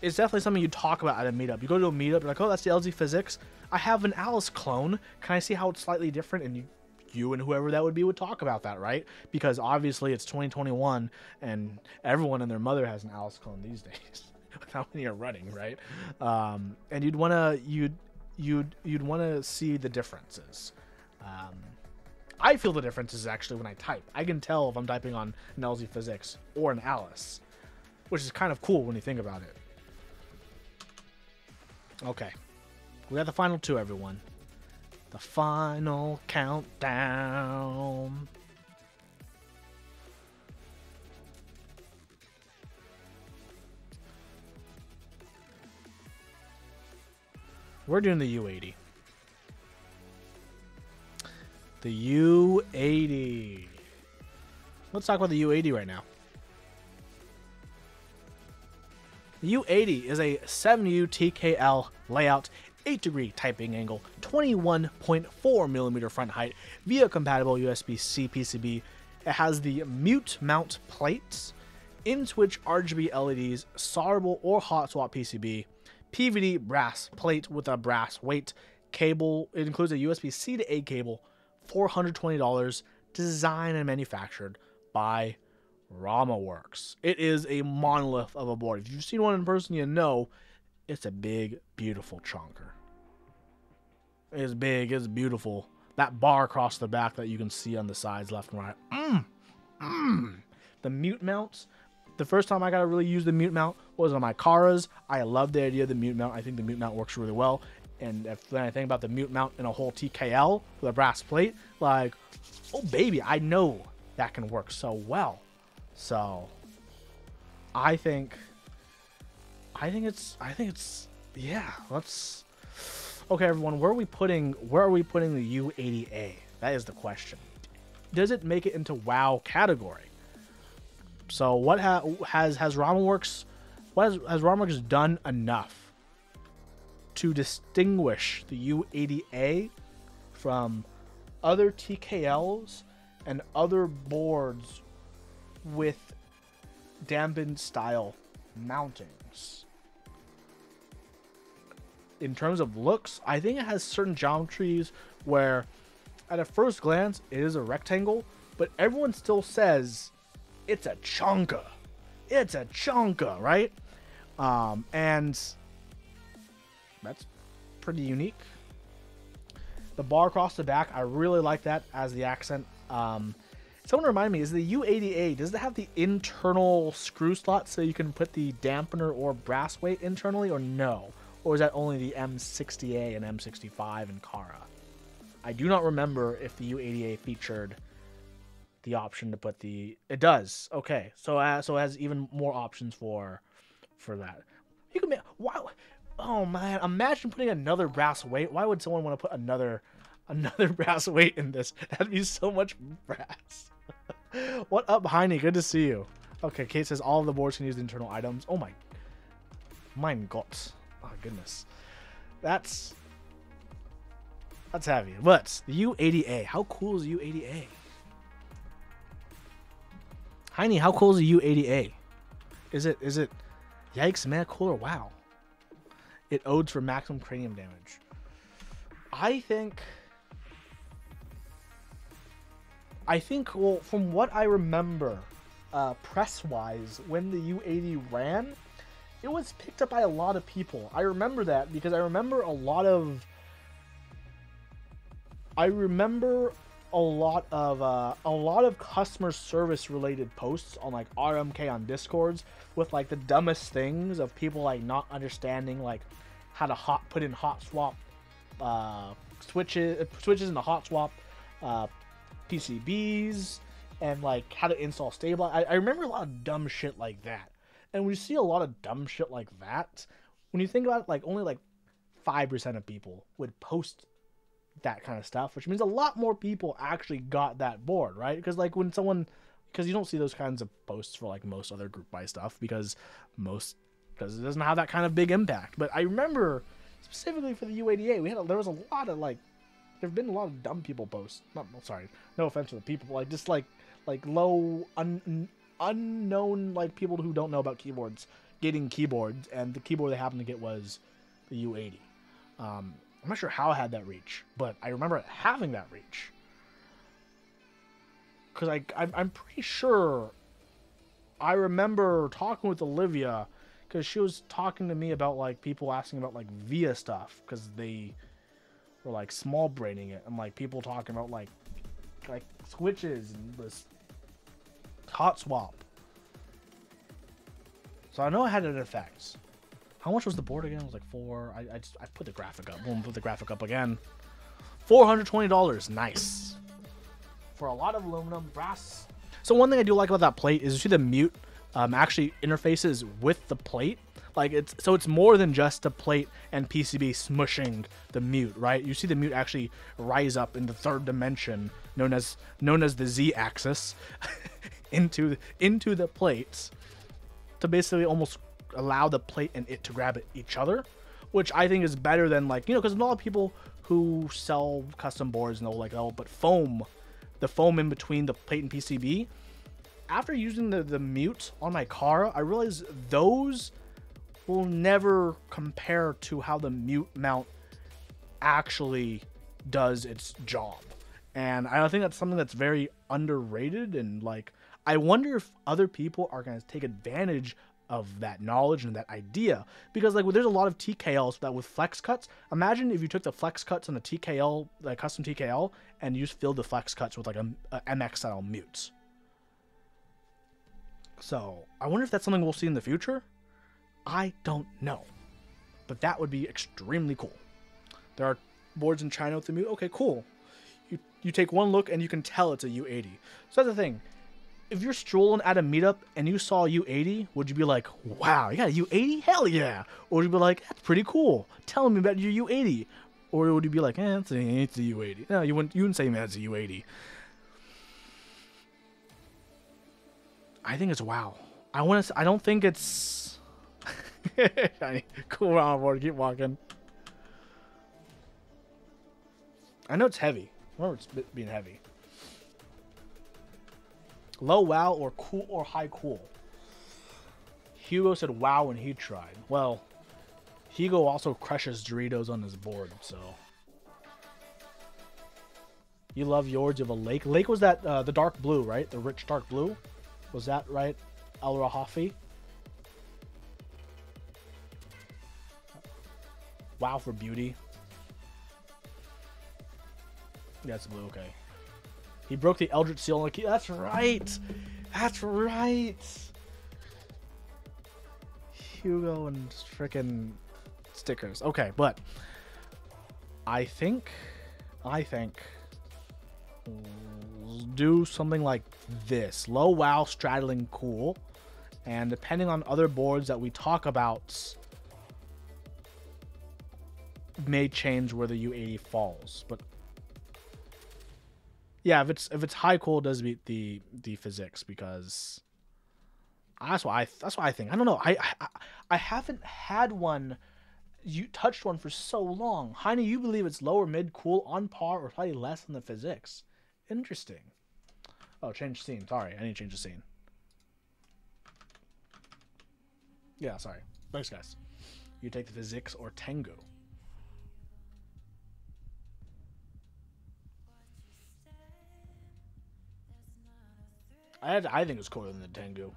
It's definitely something you talk about at a meetup. You go to a meetup, you're like, oh, that's the LZ physics. I have an Alice clone. Can I see how it's slightly different? And you and whoever that would be would talk about that, right? Because obviously it's 2021, and everyone and their mother has an Alice clone these days. How many are running, right? And you'd wanna see the differences. I feel the differences actually when I type. I can tell if I'm typing on an LZ Physics or an Alice, which is kind of cool when you think about it. Okay, we got the final two, everyone. The final countdown. We're doing the U80. The U80. Let's talk about the U80 right now. The U80 is a 7U TKL layout, 8-degree typing angle, 21.4mm front height, via compatible USB-C PCB. It has the mute mount plates, in-switch RGB LEDs, solderable or hot swap PCB, PVD brass plate with a brass weight, cable. It includes a USB-C to A cable, $420, designed and manufactured by RamaWorks. It is a monolith of a board. If you've seen one in person, you know it's a big, beautiful chunker. It's big, it's beautiful. That bar across the back that you can see on the sides, left and right. The mute mounts. The first time I got to really use the mute mount was on my Karas. I love the idea of the mute mount. I think the mute mount works really well. And when I think about the mute mount in a whole TKL with a brass plate, like, oh baby, I know that can work so well. So I think it's yeah, let's okay everyone, where are we putting the U80A? That is the question. Does it make it into WoW category? So what has RamaWorks done enough to distinguish the U80A from other TKLs and other boards with dampened style mountings? In terms of looks, I think it has certain geometries where at a first glance it is a rectangle, but everyone still says it's a chunka. It's a chunka, right? And that's pretty unique. The bar across the back, I really like that as the accent. Someone remind me, is the U80A, does it have the internal screw slot so you can put the dampener or brass weight internally, or no? Or is that only the M60A and M65 and Kara? I do not remember if the U80A featured the option to put the... It does. Okay. So it has even more options for that. You can make... Wow. Oh, man. Imagine putting another brass weight. Why would someone want to put another brass weight in this? That'd be so much brass. What up, Heine? Good to see you. Okay, Kate says all of the boards can use the internal items. Oh my... Mein Gott. Oh, goodness. That's heavy. But the U80A. How cool is the U80A? Heine, how cool is a U80A? Is it yikes, mega cool, or wow? It odes for maximum cranium damage. I think, well, from what I remember, press-wise, when the U80 ran, it was picked up by a lot of people. I remember that because I remember a lot of customer service related posts on like RMK on Discords with like the dumbest things of people like not understanding like how to put in hot swap switches into hot swap PCBs and like how to install stabilize. I remember a lot of dumb shit like that. And when you see a lot of dumb shit like that, when you think about it, like only like 5% of people would post that kind of stuff, which means a lot more people actually got that board, right? Because like because you don't see those kinds of posts for like most other group buy stuff because it doesn't have that kind of big impact. But I remember specifically for the U80A, there was a lot of like, there've been a lot of dumb people posts. No offense to the people, like just like low unknown like people who don't know about keyboards getting keyboards, and the keyboard they happened to get was the U80. I'm not sure how I had that reach, but I remember having that reach because I'm pretty sure I remember talking with Olivia because she was talking to me about like people asking about like VIA stuff because they were like small braining it, and like people talking about like switches and this hot swap. So I know I had an effect. How much was the board again? It was like $4. I put the graphic up. Boom, put the graphic up again. $420. Nice. For a lot of aluminum, brass. So one thing I do like about that plate is you see the mute actually interfaces with the plate. Like it's more than just the plate and PCB smushing the mute, right? You see the mute actually rise up in the third dimension, known as the Z-axis, into the plates to basically almost allow the plate and it to grab each other, which I think is better than like, because a lot of people who sell custom boards know like, oh, but the foam in between the plate and PCB. After using the mute on my car, I realized those will never compare to how the mute mount actually does its job. And I think that's something that's very underrated, and like I wonder if other people are going to take advantage of that knowledge and that idea, because like there's a lot of TKLs that with flex cuts. Imagine if you took the flex cuts on the TKL, like custom TKL, and you just filled the flex cuts with like a MX style mutes. So I wonder if that's something we'll see in the future. I don't know, but that would be extremely cool. There are boards in China with the mute. Okay, cool. You take one look and you can tell it's a U80. So that's the thing. If you're strolling at a meetup and you saw a U80, would you be like, wow, you got a U80? Hell yeah. Or would you be like, that's pretty cool. Tell me about your U80. Or would you be like, it's a U80. No, you wouldn't say, man, it's a U80. I think it's wow. I don't think it's... Cool round board, keep walking. I know it's heavy. I remember it's being heavy. Low wow or cool or high cool? Hugo said wow when he tried. Well, Hugo also crushes Doritos on his board, so. You love yours, you have a lake. Lake was that the dark blue, right? The rich dark blue? Was that right? El Rahafi? Wow for beauty. Yeah, it's blue, okay. He broke the Eldritch seal on the key. That's right. That's right. Hugo and frickin' stickers. Okay, but I think we'll do something like this. Low wow, straddling cool. And depending on other boards that we talk about, may change where the U80 falls. But yeah, if it's high cool, it does beat the physics, because that's what I think. I don't know. I haven't had one. You touched one for so long. Heine, you believe it's lower mid cool on par or slightly less than the physics? Interesting. Oh, change scene. Sorry, I need to change the scene. Yeah, sorry. Thanks, guys. You take the physics or Tengu. I think it's cooler than the Tengu.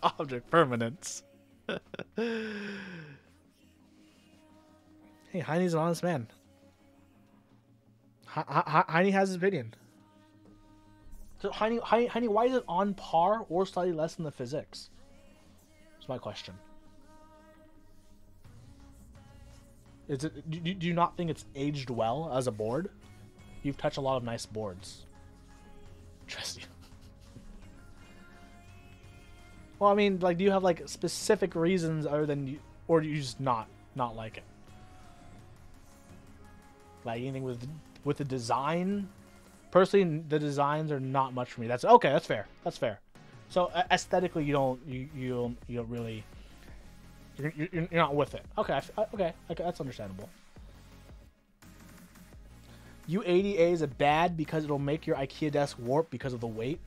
Object permanence. Hey, Heine's an honest man. Heine has his opinion. So Heine, why is it on par or slightly less than the physics? That's my question. Is it? Do you not think it's aged well as a board? You've touched a lot of nice boards. Trust you. Well, I mean, like, do you have like specific reasons other than you, or do you just not like it? Like anything with the design? Personally, the designs are not much for me. That's okay. That's fair. That's fair. So aesthetically, you don't really. You're not with it. Okay. Okay. That's understandable. U80A is a bad because it'll make your IKEA desk warp because of the weight.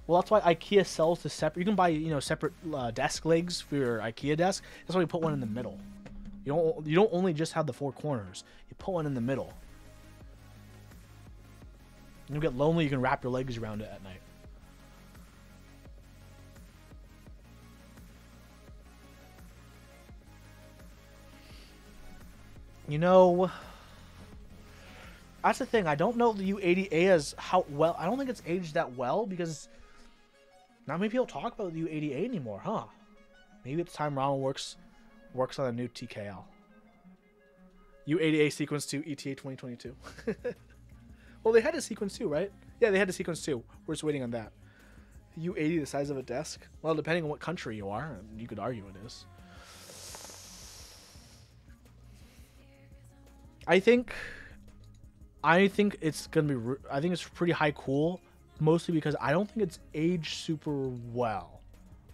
Well, that's why IKEA sells the separate. You can buy separate desk legs for your IKEA desk. That's why we put one in the middle. You don't only just have the four corners. You put one in the middle. You get lonely. You can wrap your legs around it at night. That's the thing. I don't know the U80A as how well. I don't think it's aged that well because not many people talk about the U80A anymore, huh? Maybe it's time Ramen works on a new TKL. U80A Sequence 2 ETA 2022. Well, they had a Sequence 2, right? Yeah, they had a Sequence 2. We're just waiting on that. U80 the size of a desk? Well, depending on what country you are, you could argue it is. I think it's gonna be. I think it's pretty high cool, mostly because I don't think it's aged super well.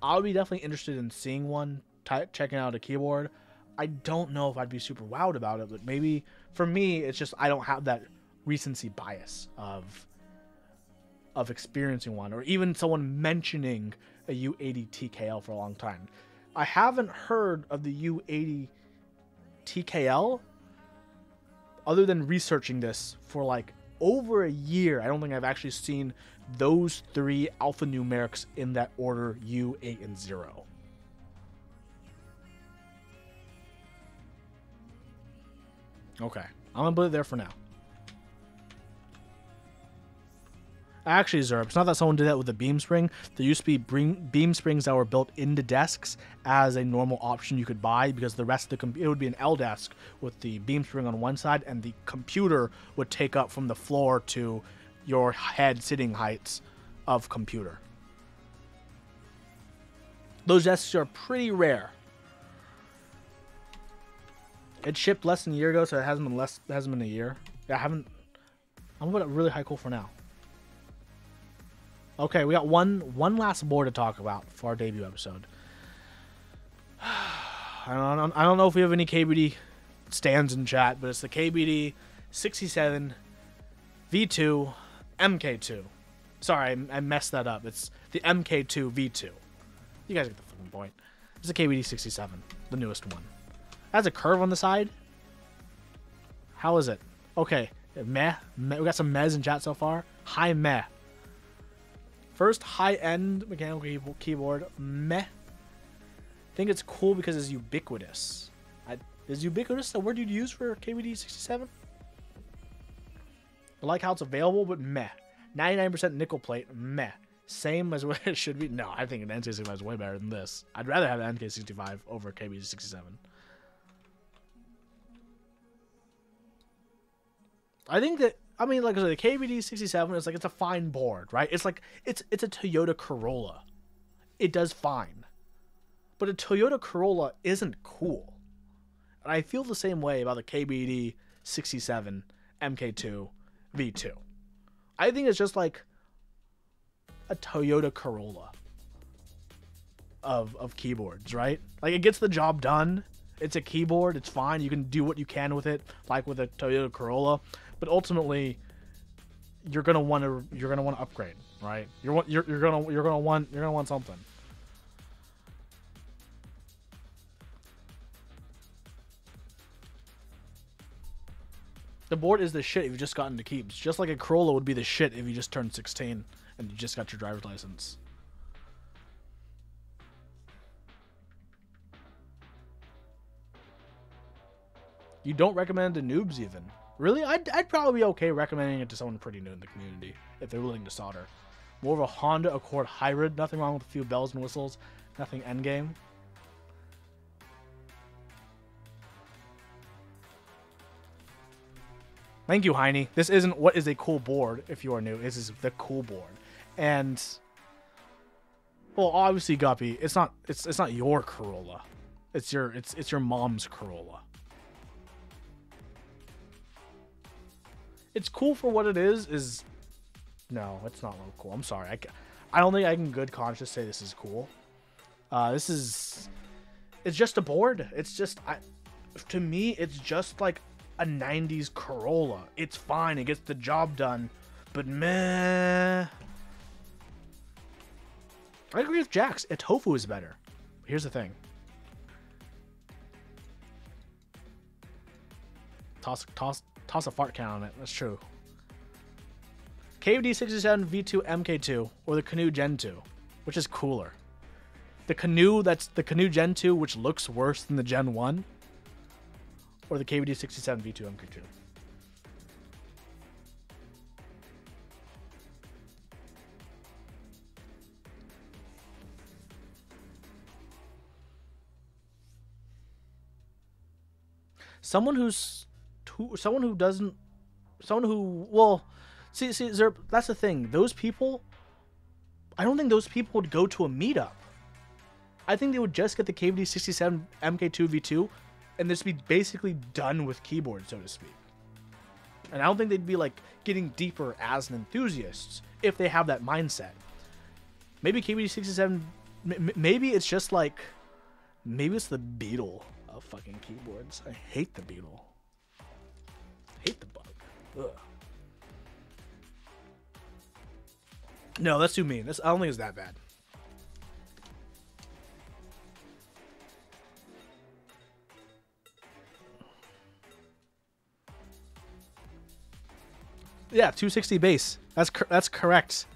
I'll be definitely interested in seeing one, checking out a keyboard. I don't know if I'd be super wowed about it, but maybe for me, it's just I don't have that recency bias of experiencing one, or even someone mentioning a U80 TKL for a long time. I haven't heard of the U80 TKL other than researching this for like over a year. I don't think I've actually seen those three alphanumerics in that order: U, 8, and 0. Okay, I'm gonna put it there for now. Actually, Zerb, it's not that someone did that with the beam spring. There used to be beam springs that were built into desks as a normal option you could buy, because the rest of it would be an L desk with the beam spring on one side, and the computer would take up from the floor to your head sitting heights of computer. Those desks are pretty rare. It shipped less than a year ago, so it hasn't been a year. Yeah, I'm gonna put it really high cool for now. Okay, we got one last board to talk about for our debut episode. I don't know if we have any KBD stands in chat, but it's the KBD 67 V2 MK2. Sorry, I messed that up. It's the MK2 V2. You guys get the fucking point. It's the KBD 67, the newest one. It has a curve on the side. How is it? Okay, meh. We got some mehs in chat so far. High meh. First high-end mechanical keyboard, meh. I think it's cool because it's ubiquitous. Is ubiquitous the word you'd use for KBD 67? I like how it's available, but meh. 99% nickel plate, meh. Same as what it should be. No, I think an NK65 is way better than this. I'd rather have an NK65 over KBD 67. I think that, I mean, like I said, the KBD 67 is like, it's a fine board, right? It's like, it's a Toyota Corolla. It does fine. But a Toyota Corolla isn't cool. And I feel the same way about the KBD 67 MK2 V2. I think it's just like a Toyota Corolla of keyboards, right? Like, it gets the job done. It's a keyboard. It's fine. You can do what you can with it, like with a Toyota Corolla. But ultimately, you're gonna want to upgrade, right? You're gonna want something. The board is the shit if you just got into keeps. Just like a Corolla would be the shit if you just turned 16 and you just got your driver's license. You don't recommend it to noobs even. Really? I'd probably be okay recommending it to someone pretty new in the community if they're willing to solder. More of a Honda Accord hybrid. Nothing wrong with a few bells and whistles. Nothing endgame. Thank you, Heine. This isn't what is a cool board if you are new. This is the cool board. And well, obviously, Guppy, it's not your Corolla. It's your mom's Corolla. It's cool for what it is no, it's not real cool. I'm sorry. I don't think I can good conscience say this is cool. It's just a board. It's just to me, it's just like a 90s Corolla. It's fine. It gets the job done. But meh. I agree with Jax. A Tofu is better. Here's the thing. Toss a fart can on it. That's true. KVD 67 V2 MK2 or the Canoe Gen 2, which is cooler. The Canoe Gen 2, which looks worse than the Gen 1, or the KVD 67 V2 MK2. Someone who see, Zerp, that's the thing. Those people, I don't think those people would go to a meetup. I think they would just get the KVD 67 MK2 V2 and just be basically done with keyboard, so to speak. And I don't think they'd be like getting deeper as an enthusiast if they have that mindset. Maybe KVD 67, maybe it's just like, maybe it's the Beetle of fucking keyboards. I hate the Beetle. Hate the bug. Ugh. No, that's too mean. I don't think it's that bad. Yeah, 260 base. That's correct.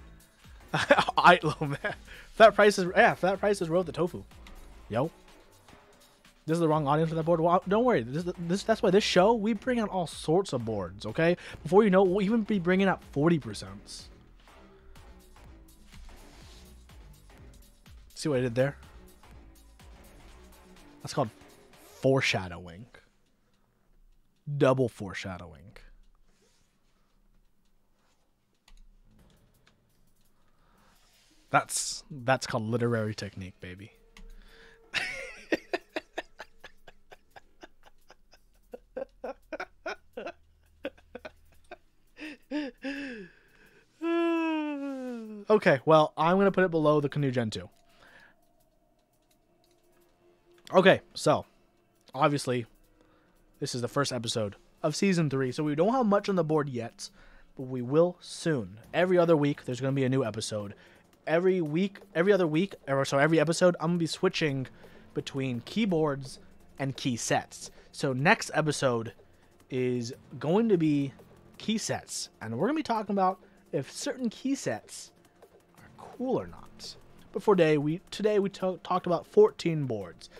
Oh man, that price is worth the Tofu. Yo, this is the wrong audience for that board. Well, don't worry. That's why this show we bring out all sorts of boards. Okay, before you know, we'll even be bringing out 40%. See what I did there? That's called foreshadowing. Double foreshadowing. That's called literary technique, baby. Okay, well, I'm going to put it below the Canoe Gen 2. Okay, so, obviously, this is the first episode of Season 3, so we don't have much on the board yet, but we will soon. Every other week, there's going to be a new episode. Every other week, so every episode, I'm going to be switching between keyboards and key sets. So next episode is going to be key sets, and we're going to be talking about if certain key sets are cool or not. But today we talked about 14 boards.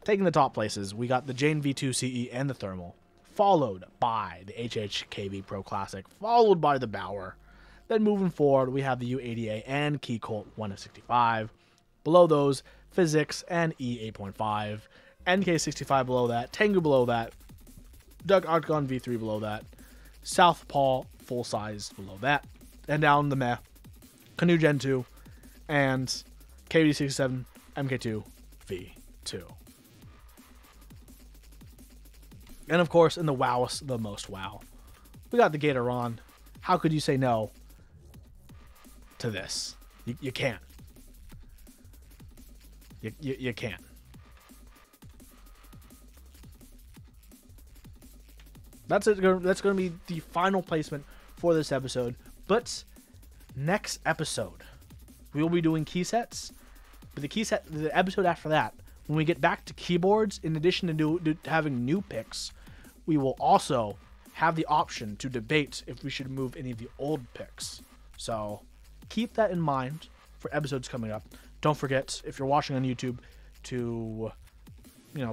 Taking the top places, we got the Jane V2 CE and the Thermal, followed by the HHKV Pro Classic, followed by the Bauer. Then moving forward, we have the U80A and Keycolt 1S65. Below those, Physics and E8.5, NK65 below that, Tengu below that, Doug Octagon V3 below that, Southpaw full size below that, and down the meh, Canoe Gen 2, and KVD67 MK2 V2. And of course, in the wowest, the most wow, we got the Gatoron. How could you say no to this? You can't. You can't. That's it. That's going to be the final placement for this episode. But next episode, we will be doing key sets. But the episode after that, when we get back to keyboards, in addition to having new picks, we will also have the option to debate if we should move any of the old picks. So keep that in mind for episodes coming up. Don't forget, if you're watching on YouTube, to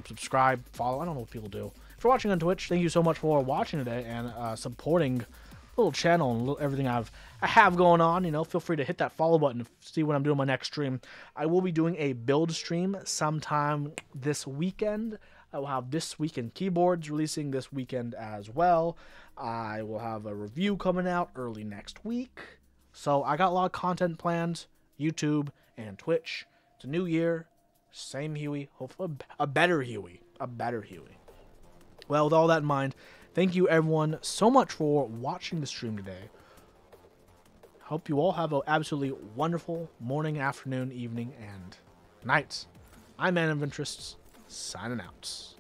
subscribe, follow. I don't know what people do. If you're watching on Twitch, thank you so much for watching today and supporting the little channel and everything I have going on. Feel free to hit that follow button to see when I'm doing my next stream. I will be doing a build stream sometime this weekend. I will have This Week in Keyboards releasing this weekend as well. I will have a review coming out early next week. So I got a lot of content planned. YouTube and Twitch. It's a new year. Same Huey. Hopefully a better Huey. A better Huey. Well, with all that in mind, thank you everyone so much for watching the stream today. Hope you all have an absolutely wonderful morning, afternoon, evening, and night. I'm Man of Interests, signing out.